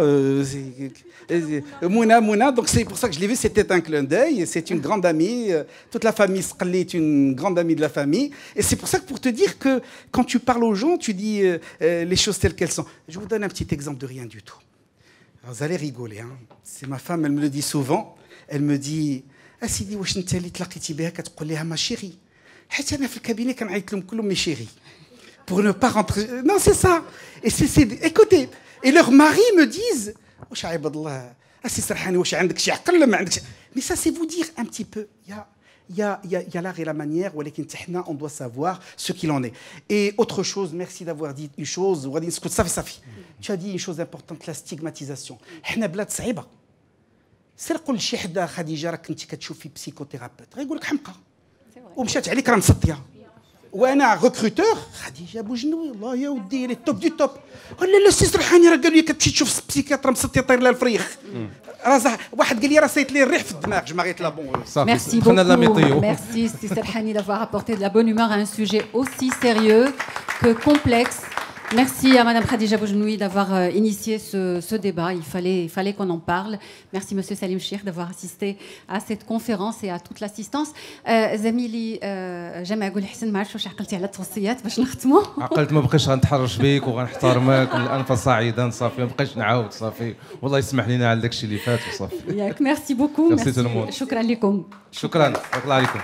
Mouna, donc c'est pour ça que je l'ai vu, c'était un clin d'œil. C'est une grande amie. Toute la famille Sqali est une grande amie de la famille. Et c'est pour ça que pour te dire que quand tu parles aux gens, tu dis les choses telles qu'elles sont. Je vous donne un petit exemple de rien du tout. Alors, vous allez rigoler. Hein. C'est ma femme, elle me le dit souvent. Elle me dit Sidi, واش انت اللي تلاقيتي بها كتقول لها ما شيري حيت انا في الكابينه كنعيط لهم كلهم مي شيري pour ne pas rentrer. Non, c'est ça. Et écoutez, et leurs maris me disent واش عباد الله اسي سرحاني واش عندك شي عقل ولا ما عندكش. Mais ça c'est vous dire un petit peu. Il y a l'art et la manière, on doit savoir ce qu'il en est. Et autre chose, merci d'avoir dit une chose. Tu as dit une chose importante, la stigmatisation. سرقوا لشي حدا خديجه راك كنتي كتشوفي بسيكوثيرابيوت غيقول لك حمقى ومشات عليك راه مسطيه وانا ريكروتور خديجه بوجنوي الله يا ودي لي توب دي توب ولا لا سي سرحاني راه قالوا لي كتمشي تشوف بسيكاتر مسطيه طير لها الفريخ راه واحد قال لي راه صيت لي الريح في الدماغ جو ماريت لا بون. Merci beaucoup. Merci Serhani d'avoir apporté de la bonne humeur à un sujet aussi sérieux que complexe. Merci à Madame Khadija Boujnoui d'avoir initié ce débat. Il fallait qu'on en parle. Merci Monsieur Salim Chir d'avoir assisté à cette conférence et à toute l'assistance. زميلي جمع أقول حسن ما عرفتش واش عقلتي على التوصيات باش نختموا. عقلت ما بقيتش غنتحرش بيك وغنحترمك والأنف صعيدا صافي ما بقيتش نعاود صافي والله يسمح لنا على داكشي اللي فات وصافي. Merci beaucoup. Merci tout le monde. شكرا لكم. شكرا الله عليكم.